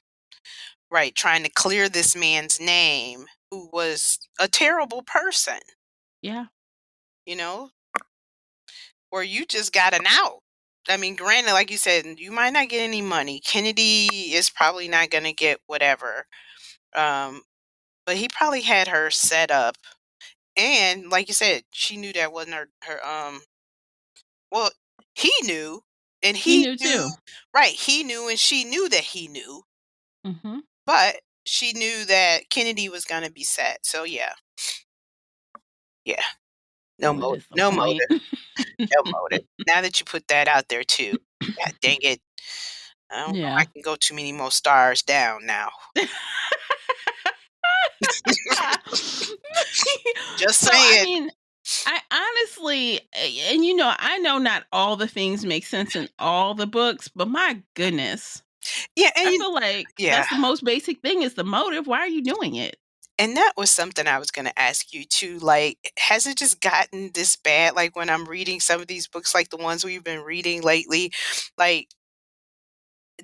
Right. Trying to clear this man's name, who was a terrible person. Yeah, You know, or you just got an out. I mean, granted, like you said, you might not get any money. Kennedy is probably not going to get whatever. Um, but he probably had her set up. And like you said, she knew that wasn't her. Well, he knew, and he he knew knew, too. right? He knew, and she knew that he knew, Hmm. but she knew that Kennedy was going to be set. So yeah, yeah, no What motive, is the no point? motive, no motive. Now that you put that out there too, God dang it, I don't know. I Yeah. can go too many more stars down now. Just So, I saying. mean, I honestly, and I know not all the things make sense in all the books, but my goodness, Yeah, I feel like yeah, that's the most basic thing is the motive. Why are you doing it? and that was something I was going to ask you too. Like, has it just gotten this bad? Like when I'm reading some of these books, like the ones we've been reading lately, like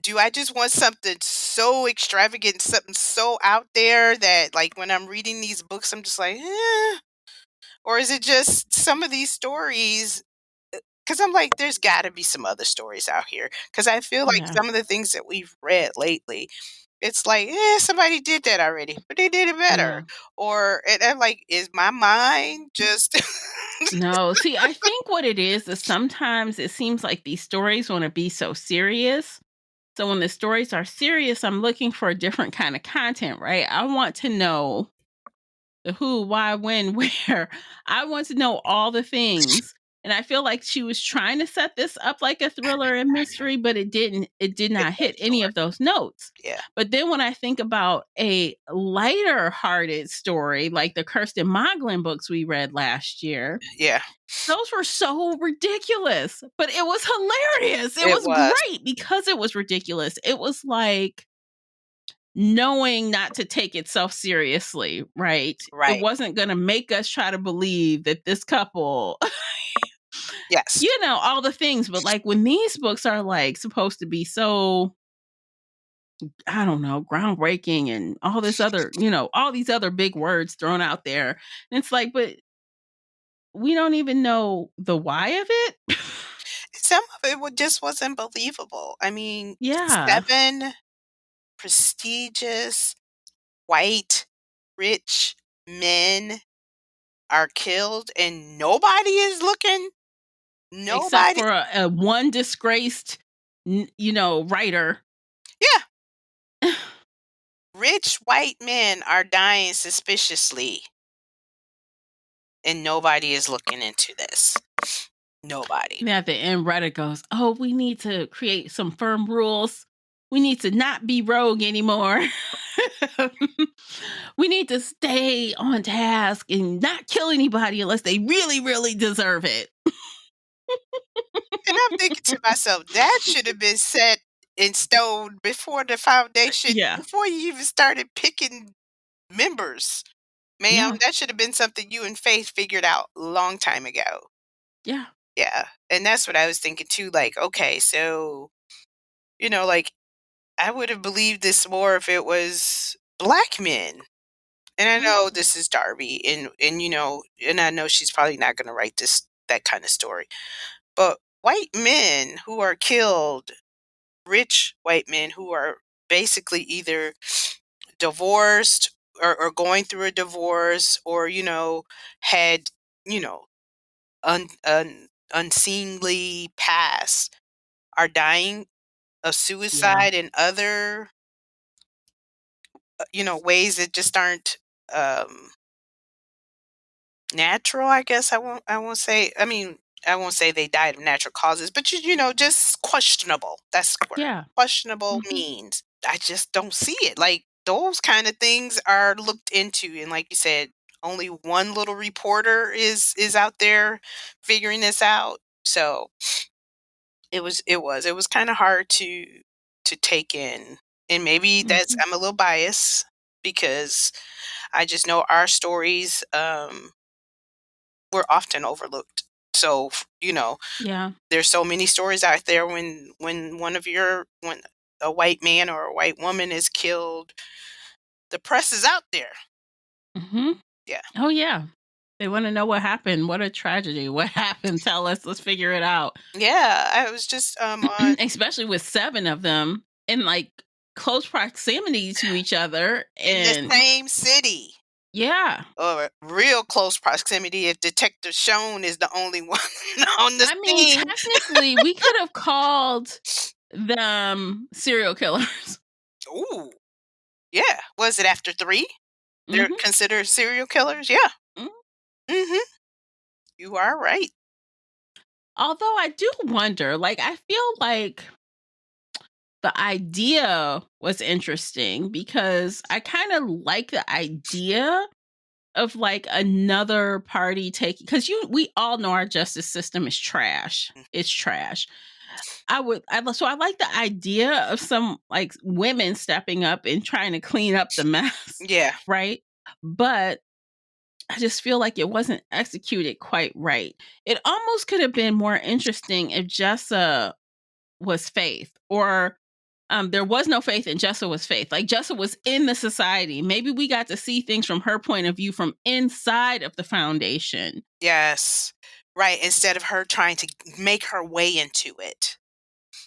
do I just want something so extravagant, something so out there that like when I'm reading these books, I'm just like, eh? Or is it just some of these stories? Because I'm like, there's got to be some other stories out here. Because I feel like Yeah. some of the things that we've read lately, it's like, somebody did that already, but they did it better. Yeah. Or, and I'm like, is my mind just. No, see, I think what it is sometimes it seems like these stories want to be so serious. So when the stories are serious, I'm looking for a different kind of content, right? I want to know the who, why, when, where. I want to know all the things. And I feel like she was trying to set this up like a thriller and mystery, but it didn't. It did It not fell hit any short. of those notes. Yeah. But then when I think about a lighter hearted story like the Kirsten Moglin books we read last year, Yeah. those were so ridiculous, but it was hilarious. It It was was. great because it was ridiculous. It was like knowing not to take itself seriously, right? It Right. wasn't going to make us try to believe that this couple, Yes. all the things. But like when these books are like supposed to be so, I don't know, groundbreaking and all this other, all these other big words thrown out there. And it's like, but we don't even know the why of it. Some of it just wasn't believable. I mean, Yeah, 7 prestigious, white, rich men are killed and nobody is looking? except Nobody. for a one disgraced, writer. Yeah, rich white men are dying suspiciously, and nobody is looking into this. Nobody. And at the end, Reddit goes, "Oh, we need to create some firm rules. We need to not be rogue anymore. We need to stay on task and not kill anybody unless they really, really deserve it." And I'm thinking to myself, that should have been set in stone before the foundation, Yeah, before you even started picking members. Ma'am, yeah, that should have been something you and Faith figured out a long time ago. yeah, Yeah. And that's what I was thinking too. Like, okay, so, like I would have believed this more if it was black men. And I yeah, know this is Darby and I know she's probably not gonna write that kind of story. But white men who are killed, rich white men who are basically either divorced or going through a divorce or, had, you know, unseemly past are dying of yeah, suicide and other ways that just aren't um natural. I guess I won't say, I mean, I won't say they died of natural causes, but just questionable. That's the word. yeah. Questionable Mhm, means I just don't see it. Like those kind of things are looked into, and like you said, only one little reporter is out there figuring this out. So it was kind of hard to take in, and maybe that's, mhm. I'm a little biased because I just know our stories were often overlooked. So Yeah, there's so many stories out there when when a white man or a white woman is killed, the press is out there. mhm. Yeah, Oh, yeah. They wanna know what happened. What a tragedy. What happened? Tell us. Let's figure it out. yeah. I was just on Especially with 7 of them in, like, close proximity to each other, in the and same city. yeah. Or real close proximity if Detective Schoen is the only one on the I mean, scene. technically, we could have called them serial killers. Ooh, yeah. Was it after 3? They're Mhm, considered serial killers? Yeah. mhm. Mhm. You are right. Although I do wonder, like, I feel like the idea was interesting because I kinda like the idea of, like, another party taking, because we all know our justice system is trash. Mm, It's trash. I like the idea of some, like, women stepping up and trying to clean up the mess, yeah. right? But I just feel like it wasn't executed quite right. It almost could have been more interesting if Jessa was Faith, or there was no Faith and Jessa was Faith. Like Jessa was in the society. Maybe we got to see things from her point of view from inside of the foundation. Yes. Right, instead of her trying to make her way into it.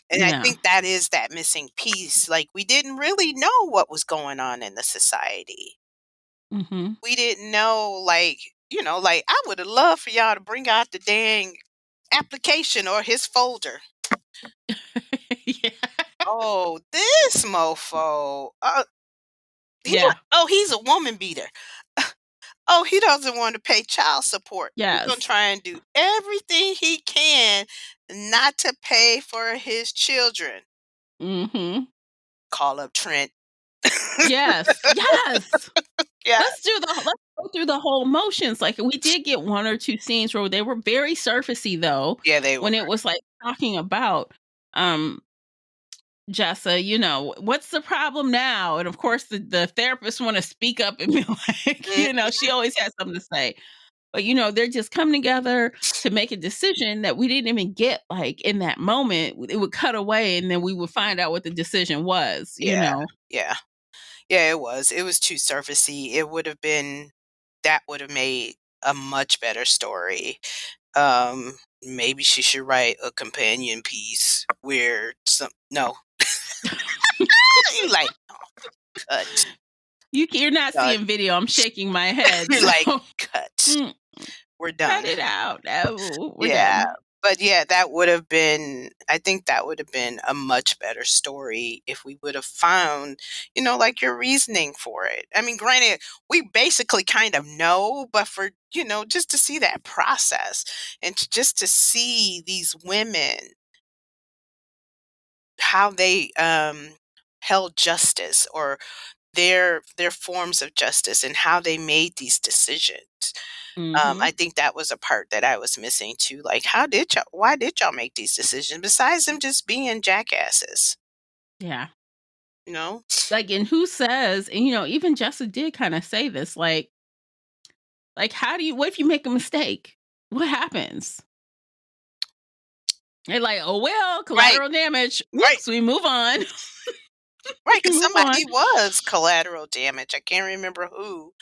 And I Yeah. think that is that missing piece. Like, we didn't really know what was going on in the society. Mhm. We didn't know, like, like, I would have loved for y'all to bring out the dang application or his folder. Yeah. Oh, this mofo. Yeah. He's a woman beater. Oh, he doesn't want to pay child support. He's gonna Yes. try and do everything he can not to pay for his children. Mhm. Call up Trent. Yes. Yes. Yeah, Let's go through the whole motions. Like, we did get 1 or 2 scenes where they were very surfacey, though, yeah, they were. when it was, like, talking about, um, Jessa, what's the problem now? And of course, the therapist want to speak up and be like, Mhm. she always has something to say. But they're just coming together to make a decision that we didn't even get like in that moment. It would cut away, and then we would find out what the decision was. Yeah, yeah. Yeah, it was too surfacey. That would have made a much better story. Maybe she should write a companion piece where some no. You like, cut, You're not cut. seeing video. I'm shaking my head. You're So like, cut. mm, We're cut done. it out. No, we're Yeah. done. But yeah, I think that would have been a much better story if we would have found, like your reasoning for it. I mean, granted, we basically kind of know, but for, just to see that process and just to see these women, how they held justice or their forms of justice and how they made these decisions. Hmm. I think that was a part that I was missing too. Like, why did y'all make these decisions besides them just being jackasses? Yeah. You know? Like, and who says, and even Jessa did kind of say this, like, what if you make a mistake? What happens? They're like, oh, well, Right, collateral damage. right, Whoops, we move on. right. We Because move on. somebody was collateral damage. I can't remember who,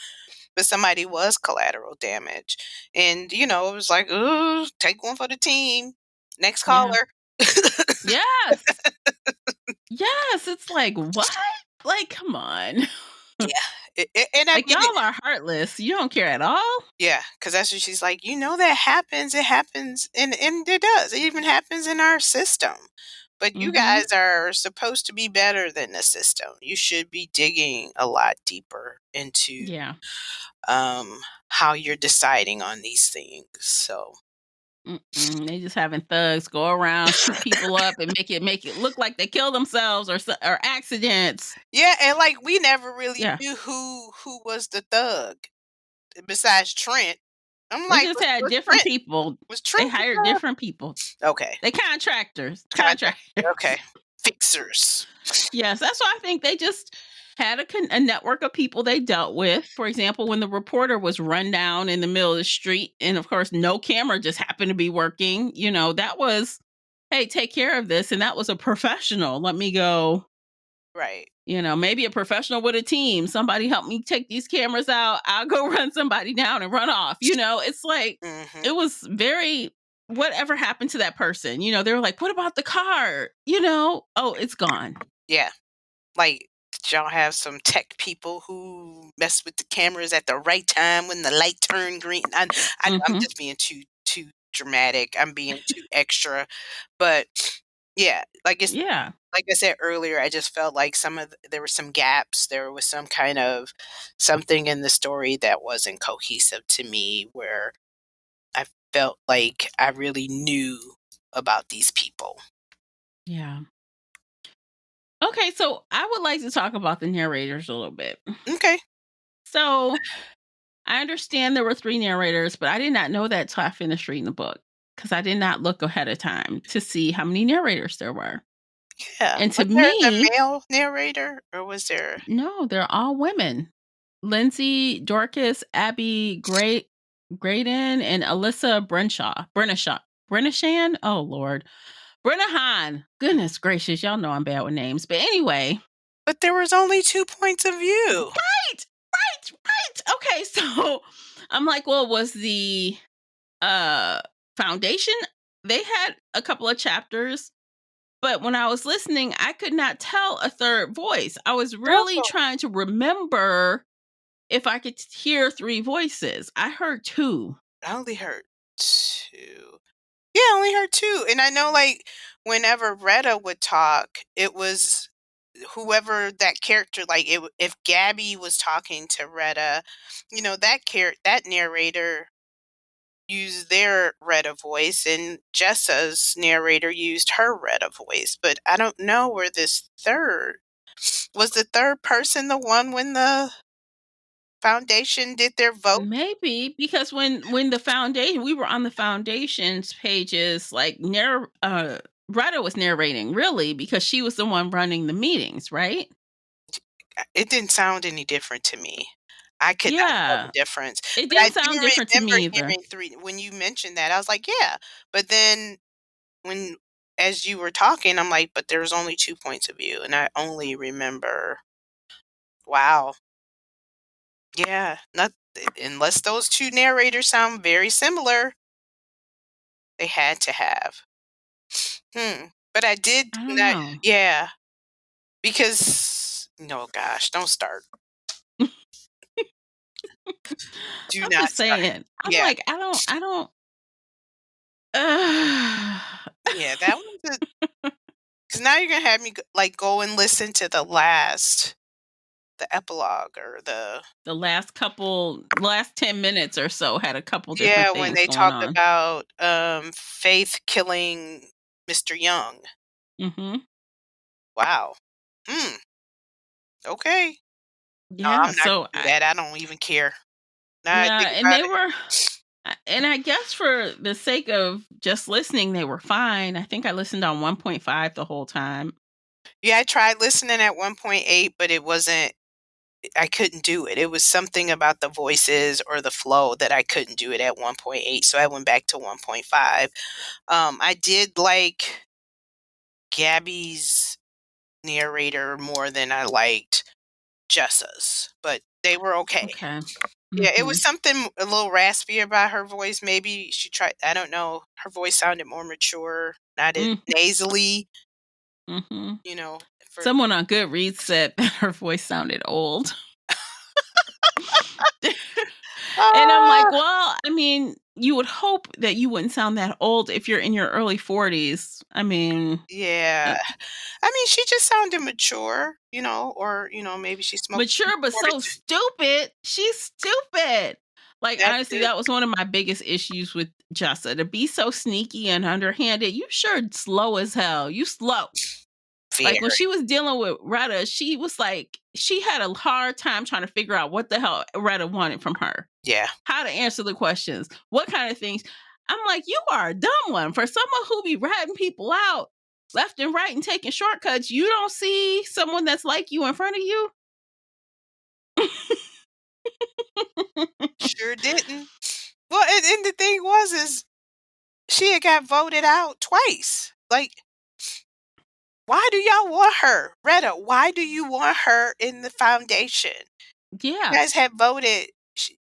but somebody was collateral damage, and it was like, ooh, take one for the team. Next Yeah. caller. Yes. Yes. It's like, what? Like, come on. Yeah, and I Like, mean, y'all are heartless. You don't care at all? yeah, because that's what she's like. That happens. It happens, and it does. It even happens in our system. But you Mhm. guys are supposed to be better than the system. You should be digging a lot deeper into Yeah. um, how you're deciding on these things. So Mm-mm. They just having thugs go around, shoot people up, and make it look like they kill themselves or accidents. yeah, and like we never really Yeah. knew who was the thug besides Trent. I'm They like, just had was different Trent people. was They Trent the hired thug? different people. Okay, They contractors. contract. Contractors. Okay, fixers. Yes, that's why I think they just had a network of people they dealt with. For example, when the reporter was run down in the middle of the street, and of course, no camera just happened to be working, that was, hey, take care of this. And that was a professional. Let me go, Right. maybe a professional with a team. Somebody help me take these cameras out. I'll go run somebody down and run off. It's like, Hmm. it was very, whatever happened to that person? They were like, what about the car? Oh, it's gone. Yeah. Like, did y'all have some tech people who mess with the cameras at the right time when the light turned green? I'm Hmm. just being too dramatic. I'm being too extra. But yeah, Yeah. like I said earlier, I just felt like there were some gaps. There was some kind of something in the story that wasn't cohesive to me, where I felt like I really knew about these people. Yeah. Okay, so I would like to talk about the narrators a little bit. Okay. So I understand there were three narrators, but I did not know that till I finished reading the book because I did not look ahead of time to see how many narrators there were. Yeah. And to Was there the me, male narrator or was there no, they're all women. Lindsay, Dorcas, Abby, Graydon, and Alyssa Brennishan. Oh Lord, Brennahan. Goodness gracious, y'all know I'm bad with names. But anyway, but there was only 2 points of view. right, right. Okay, so I'm like, well, was the uh foundation? They had a couple of chapters, but when I was listening, I could not tell a third voice. I was really Oh, trying to remember if I could hear three voices. I heard two. I only heard 2. Yeah, I only heard 2, and I know, like, whenever Retta would talk, it was whoever that character, like, if Gabby was talking to Retta, that narrator used their Retta voice, and Jessa's narrator used her Retta voice, but I don't know where this 3rd was. The 3rd person the one when the foundation did their vote? Maybe because when the foundation, we were on the foundation's pages, like Retta was narrating, really, because she was the one running the meetings, right? It didn't sound any different to me. I could not tell the Yeah. difference, It but I didn't do sound different to remember me either. hearing 3 when you mentioned that, I was like, "Yeah," but then when as you were talking, I'm like, "But there's only 2 points of view," and I only remember wow. Yeah, not unless those 2 narrators sound very similar, they had to have. But I did I don't when I know. yeah, because no, gosh, don't start. Do I'm not just start. saying. I'm Yeah, like, I don't ugh. yeah, that was a 'cause now you're gonna have me go and listen to the epilogue or the The last 10 minutes or so had a couple different yeah, when things they going talked on. about, Faith killing Mr. Young. Mhm. Wow. Hmm, okay. No, Yeah, I'm not so gonna do that, I don't even care. Now I yeah, think and about they it. were and I guess for the sake of just listening, they were fine. I think I listened on 1.5 the whole time. Yeah, I tried listening at 1.8, but it wasn't I couldn't do it. It was something about the voices or the flow that I couldn't do it at 1.8, so I went back to 1.5. I did like Gabby's narrator more than I liked Jessa's, but they were okay. Okay. Yeah, it was Mhm. something a little raspy about her voice. Maybe she tried I don't know. Her voice sounded more mature, not as Mm, nasally, mhm. you know, for Someone on Goodreads said that her voice sounded old. And I'm like, Ah, "Well, I mean, you would hope that you wouldn't sound that old if you're in your early 40s." I mean, yeah. uh, I mean, she just sounded mature, or, maybe she smoked some mature but Newport or so 2. stupid. She's stupid. Like, That honestly, too. that was one of my biggest issues with Jessa, to be so sneaky and underhanded. You sure slow as hell. You slow. Like, when Very. she was dealing with Retta, she was like she had a hard time trying to figure out what the hell Retta wanted from her. Yeah. How to answer the questions, what kind of things. I'm like, "You are a dumb one. For someone who be ratting people out left and right and taking shortcuts, you don't see someone that's like you in front of you?" Sure didn't. Well, and the thing was is she had got voted out twice. Like, why do y'all want her? Retta, why do you want her in the foundation? You Yeah. guys had voted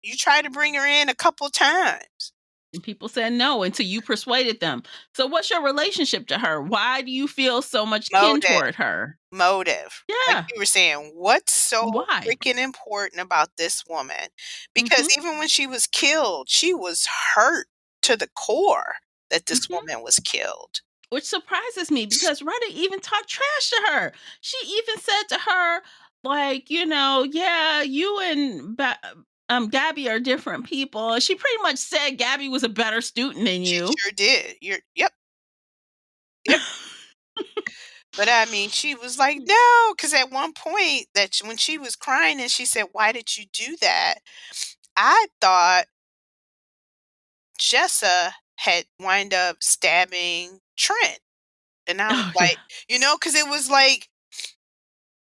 you tried to bring her in a couple times. And people said no until you persuaded them. So what's your relationship to her? Why do you feel so much kin Motive. toward her? Motive. Like Yeah. you were saying, what's so Why? freaking important about this woman? Because Mhm. even when she was killed, she was hurt to the core that this Mhm. woman was killed. Which surprises me because Retta even talked trash to her. She even said to her, like, "Yeah, you and Gabby are different people." She pretty much said Gabby was a better student than She you. sure did. Yep, yep. But I mean, she was like, no, because at one point when she was crying and she said, "Why did you do that?" I thought Jessa had wind up stabbing Trent, and I was Oh yeah. like, because it was like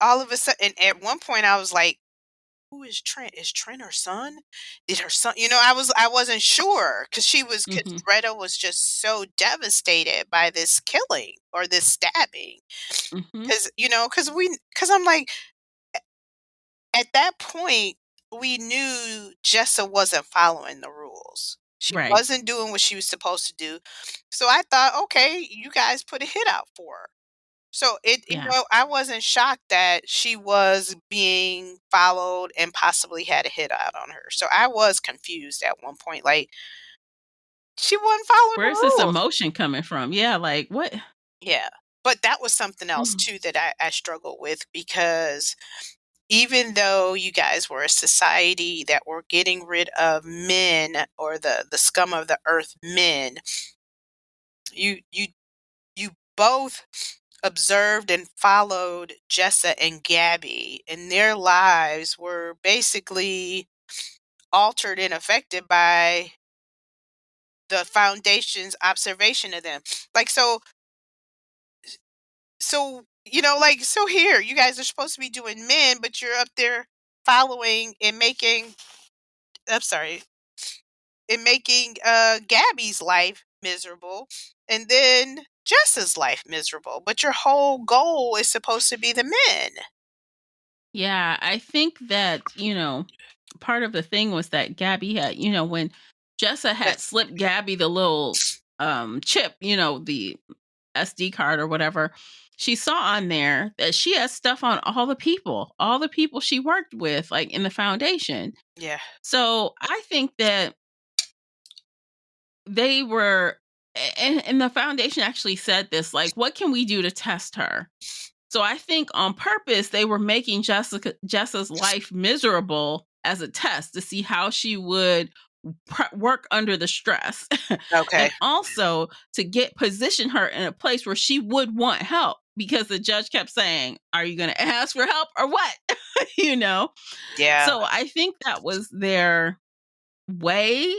all of a sudden. And at one point, I was like, "Who is Trent? Is Trent her son? Did her son?" I wasn't sure because Mhm. Greta was just so devastated by this killing or this stabbing. Mhm. Because I'm like, at that point, we knew Jessa wasn't following the rules. She Right. wasn't doing what she was supposed to do. So I thought, okay, you guys put a hit out for her. So Yeah. I wasn't shocked that she was being followed and possibly had a hit out on her. So I was confused at one point, like she wasn't following the Where's this rules. emotion coming from? Yeah, like what? Yeah. But that was something else Mm. too that I struggled with because even though you guys were a society that were getting rid of men or the scum of the earth men, you both observed and followed Jessa and Gabby, and their lives were basically altered and affected by the foundation's observation of them. Like, so So, like, so here, you guys are supposed to be doing men, but you're up there following and making, I'm sorry, and making Gabby's life miserable and then Jess's life miserable. But your whole goal is supposed to be the men. Yeah, I think that, part of the thing was that Gabby had, when Jessa That, had slipped Gabby the little chip, the SD card or whatever, she saw on there that she has stuff on all the people she worked with, like in the foundation. yeah. So I think that they were, and the foundation actually said this, like, what can we do to test her? So I think on purpose they were making Jessa's life miserable as a test to see how she would work under the stress, Okay. and also to get position her in a place where she would want help because the judge kept saying, "Are you going to ask for help or what?" you know. Yeah. So I think that was their way,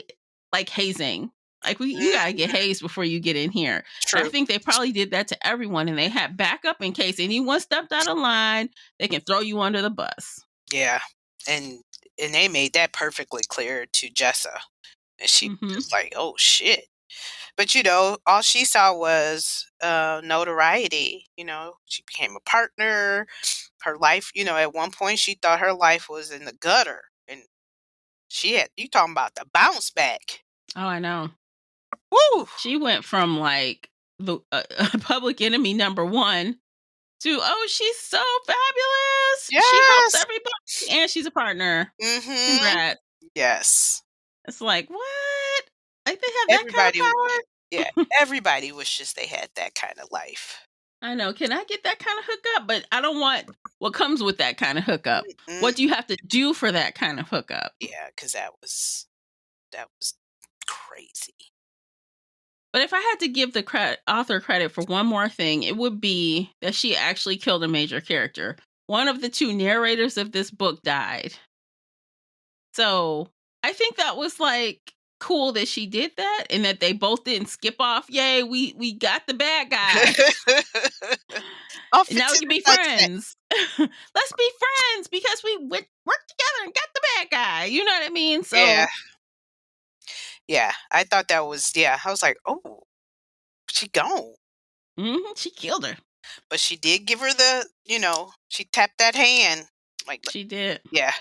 like hazing. Like you gotta get Mhm. hazed before you get in here. And I True. think they probably did that to everyone, and they had backup in case anyone stepped out of line. They can throw you under the bus. Yeah. And they made that perfectly clear to Jessa. And she was Hmm. just like, oh shit. But all she saw was notoriety. She became a partner. Her life, at one point she thought her life was in the gutter. And she had, you talking about the bounce back. Oh, I know. Woo! She went from like the public enemy number one to, oh, she's so fabulous. She helps Yes. everybody, and she's a partner. Mm-hmm. Congrats. Yes. It's like, what? Like they have that kind of Everybody, power? yeah, everybody wishes they had that kind of life. I know. Can I get that kind of hookup? But I don't want what comes with that kind of hookup. Mm, What do you have to do for that kind of hookup? yeah, because that was crazy. But if I had to give the author credit for one more thing, it would be that she actually killed a major character. One of the two narrators of this book died. So I think that was like cool that she did that and that they both didn't skip off. Yay, we got the bad guy. Off And now we into can the be sunset. friends. Let's be friends because we worked together and got the bad guy. You know what I mean? Yeah, So yeah. I thought that was, yeah. I was like, oh, she gone, she killed her. but she did give her she tapped that hand, like, She did. yeah,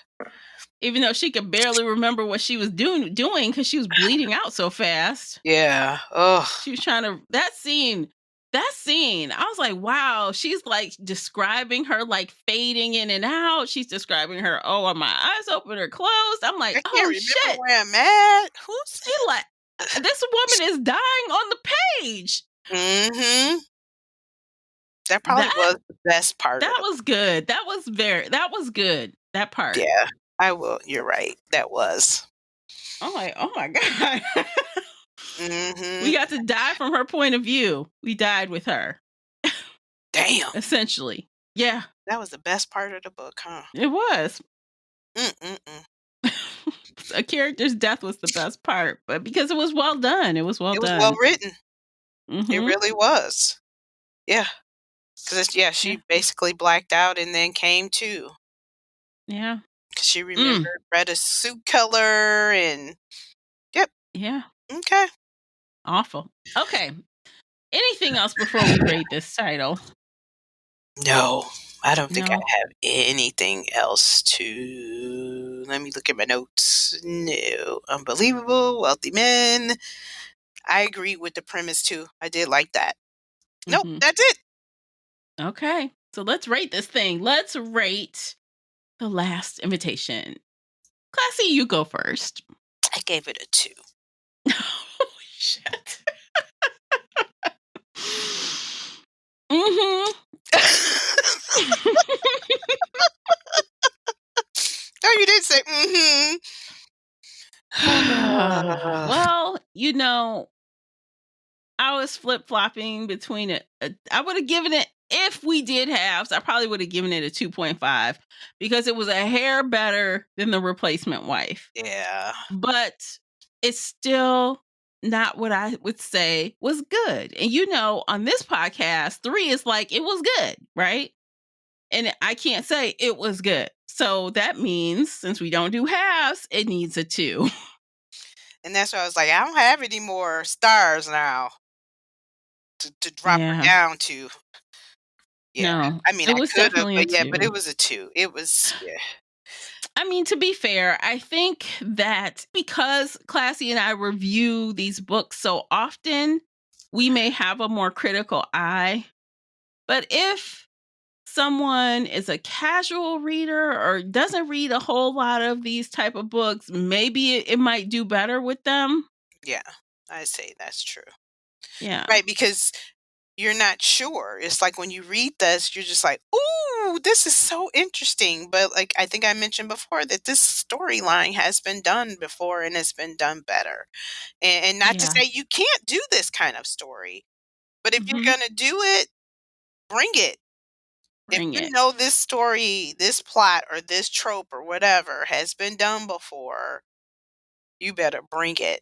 Even though she could barely remember what she was doing because she was bleeding out so fast. yeah. Oh, She was trying to that scene, I was like, wow, she's like describing her like fading in and out. She's describing her, oh, are my eyes open or closed? I'm like, I can't oh remember shit. where I'm at. Who's? She like this woman is dying on the page. Mm-hmm. That probably That was the best part of that the. was good. That was good. That part. Yeah, I will. You're right. That was. I'm like, oh my God. We Mhm. got to die from her point of view. We died with her, Damn. essentially. Yeah, That was the best part of the book, huh? it was. Mm-mm-mm. A character's death was the best part, but because it was well done, it was well It was well done. written. It Mhm. really was. Yeah. 'Cause yeah, Yeah. she basically blacked out and then came to. Yeah. 'Cause she Mm. remembered Retta's suit color and yep. Yeah. Okay. Awful. Okay. Anything else before we rate this title? No, I don't think I No. have anything else to. Let me look at my notes. No. Unbelievable, wealthy men. I agree with the premise too. I did like that. Nope, Mhm. that's it. Okay. So let's rate this thing. Let's rate The Last Invitation. Classy, you go first. I gave it a 2. Holy shit. Mhm. Oh, you did say, "Mhm." Well, I was flip flopping between it. I would have given it, if we did halves, I probably would have given it a 2.5 because it was a hair better than The Replacement Wife. Yeah. But it's still not what I would say was good. And on this podcast, 3 is like it was good, right? And I can't say it was good. So that means since we don't do halves, it needs a 2. And that's why I was like, I don't have any more stars now to drop her Yeah. down to. Yeah. No, I mean, it I was could have, definitely a but yeah, but 2. it was a 2. It was, yeah. I mean, to be fair, I think that because Classy and I review these books so often, we may have a more critical eye. But if someone is a casual reader or doesn't read a whole lot of these type of books, maybe it might do better with them. Yeah. I say that's true. Yeah. Right, because you're not sure. It's like when you read this, you're just like, "Ooh, this is so interesting." But like I think I mentioned before that this storyline has been done before and it's been done better. And not to Yeah. say you can't do this kind of story, but if you're Mhm. gonna do it, bring it. If Bring you it. know this story, this plot, or this trope or whatever has been done before, you better bring it.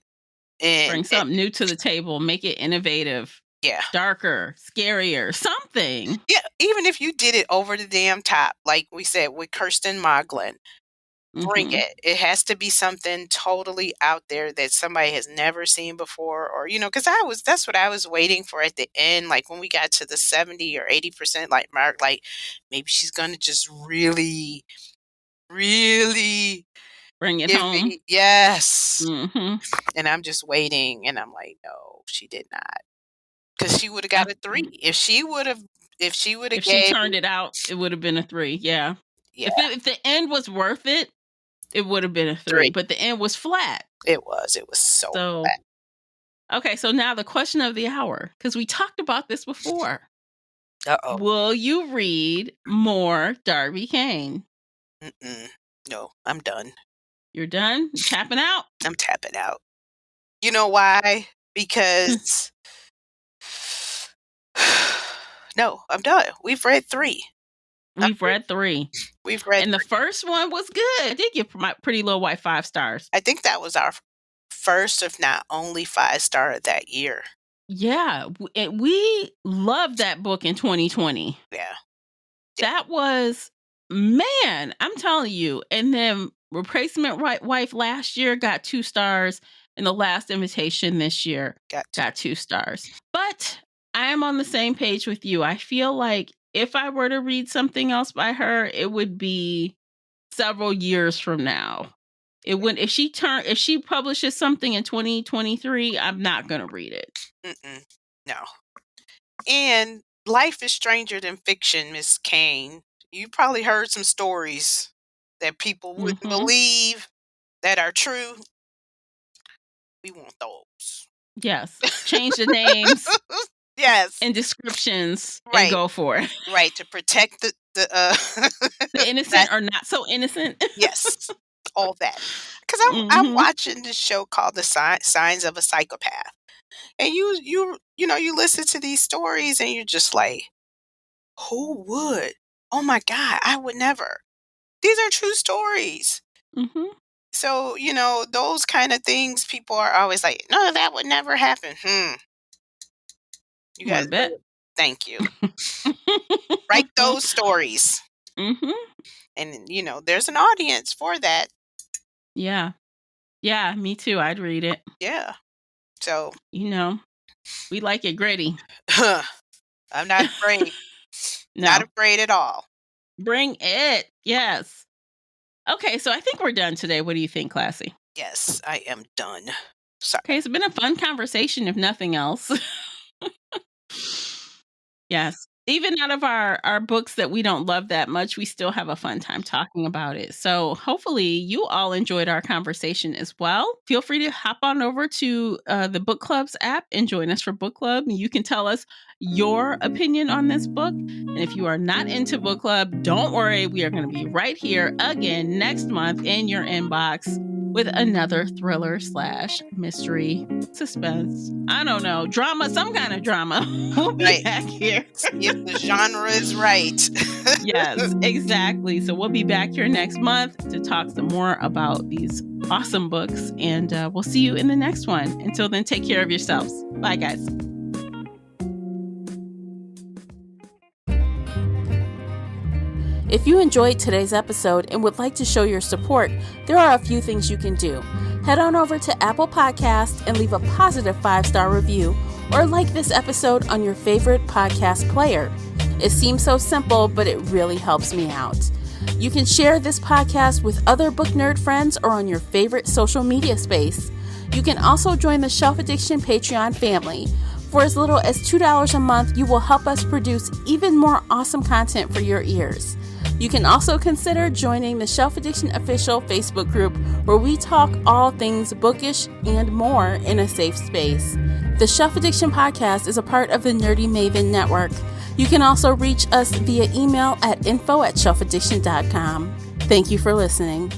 And Bring something new to the table, make it innovative, yeah. darker, scarier, something. Yeah, even if you did it over the damn top, like we said with Kirsten Moglin, bring Mhm. it. It has to be something totally out there that somebody has never seen before, or because that's what I was waiting for at the end, like when we got to the 70 or 80% like mark, like maybe she's gonna just really, really Bring it give home. me yes. Mhm. And I'm just waiting, and I'm like, no, she did not, because she would have got a 3 if she would have If she gave turned me. it out, it would have been a 3, yeah. Yeah, If the end was worth it, it would have been a 3, 3. but the end was flat. It was so So, flat. okay, so now the question of the hour, because we talked about this before. Uh-oh. Will you read more Darby Kane? Mm-mm. No, I'm done. You're done? You tapping out? I'm tapping out. You know why? Because no, I'm done. We've read 3. I'm We've through. read 3. We've read And the 3. first one was good. I did give my Pretty Little White 5 stars. I think that was our first, if not only 5-star of that year. Yeah, we loved that book in 2020. Yeah. That was, man, I'm telling you. And then Replacement Wife last year got 2 stars, and The Last Invitation this year Got to. got 2 stars. But I am on the same page with you. I feel like if I were to read something else by her, it would be several years from now. It wouldn't if she publishes something in 2023, I'm not going to read it. Mm-mm. No. And life is stranger than fiction, Miss Kane. You probably heard some stories that people wouldn't Mhm. believe that are true. We want those. Yes. Change the names Yes. and descriptions and Right. go for it. Right, to protect the The innocent that's or not so innocent. yes, all that. Because I'm Mhm. watching this show called The Signs of a Psychopath, and you listen to these stories, and you're just like, "Who would? Oh my god, I would never." These are true stories. Mhm. So, those kind of things, people are always like, "No, that would never happen." You Want guys to bet? better thank you. Write those stories. Mhm. And, there's an audience for that. Yeah. Yeah, me too. I'd read it. Yeah. So, You know, we like it gritty. I'm not afraid. Not No. afraid at all. Bring it. Yes. Okay, so I think we're done today. What do you think, Classy? Yes, I am done. Sorry. Okay, it's been a fun conversation, if nothing else. Yes. Even out of our books that we don't love that much, we still have a fun time talking about it. So hopefully you all enjoyed our conversation as well. Feel free to hop on over to the Book Club's app and join us for book club. And you can tell us your opinion on this book. And if you are not into book club, don't worry. We are going to be right here again next month in your inbox with another thriller / mystery, suspense, I don't know, drama, some kind of drama. We'll be Right. back here. The genre is right. Yes, exactly. So we'll be back here next month to talk some more about these awesome books, and we'll see you in the next one. Until then, take care of yourselves. Bye, guys. If you enjoyed today's episode and would like to show your support, there are a few things you can do. Head on over to Apple Podcasts and leave a positive 5-star review, or like this episode on your favorite podcast player. It seems so simple, but it really helps me out. You can share this podcast with other book nerd friends or on your favorite social media space. You can also join the Shelf Addiction Patreon family. For as little as $2 a month, you will help us produce even more awesome content for your ears. You can also consider joining the Shelf Addiction official Facebook group, where we talk all things bookish and more in a safe space. The Shelf Addiction podcast is a part of the Nerdy Maven Network. You can also reach us via email at info@shelfaddiction.com. Thank you for listening.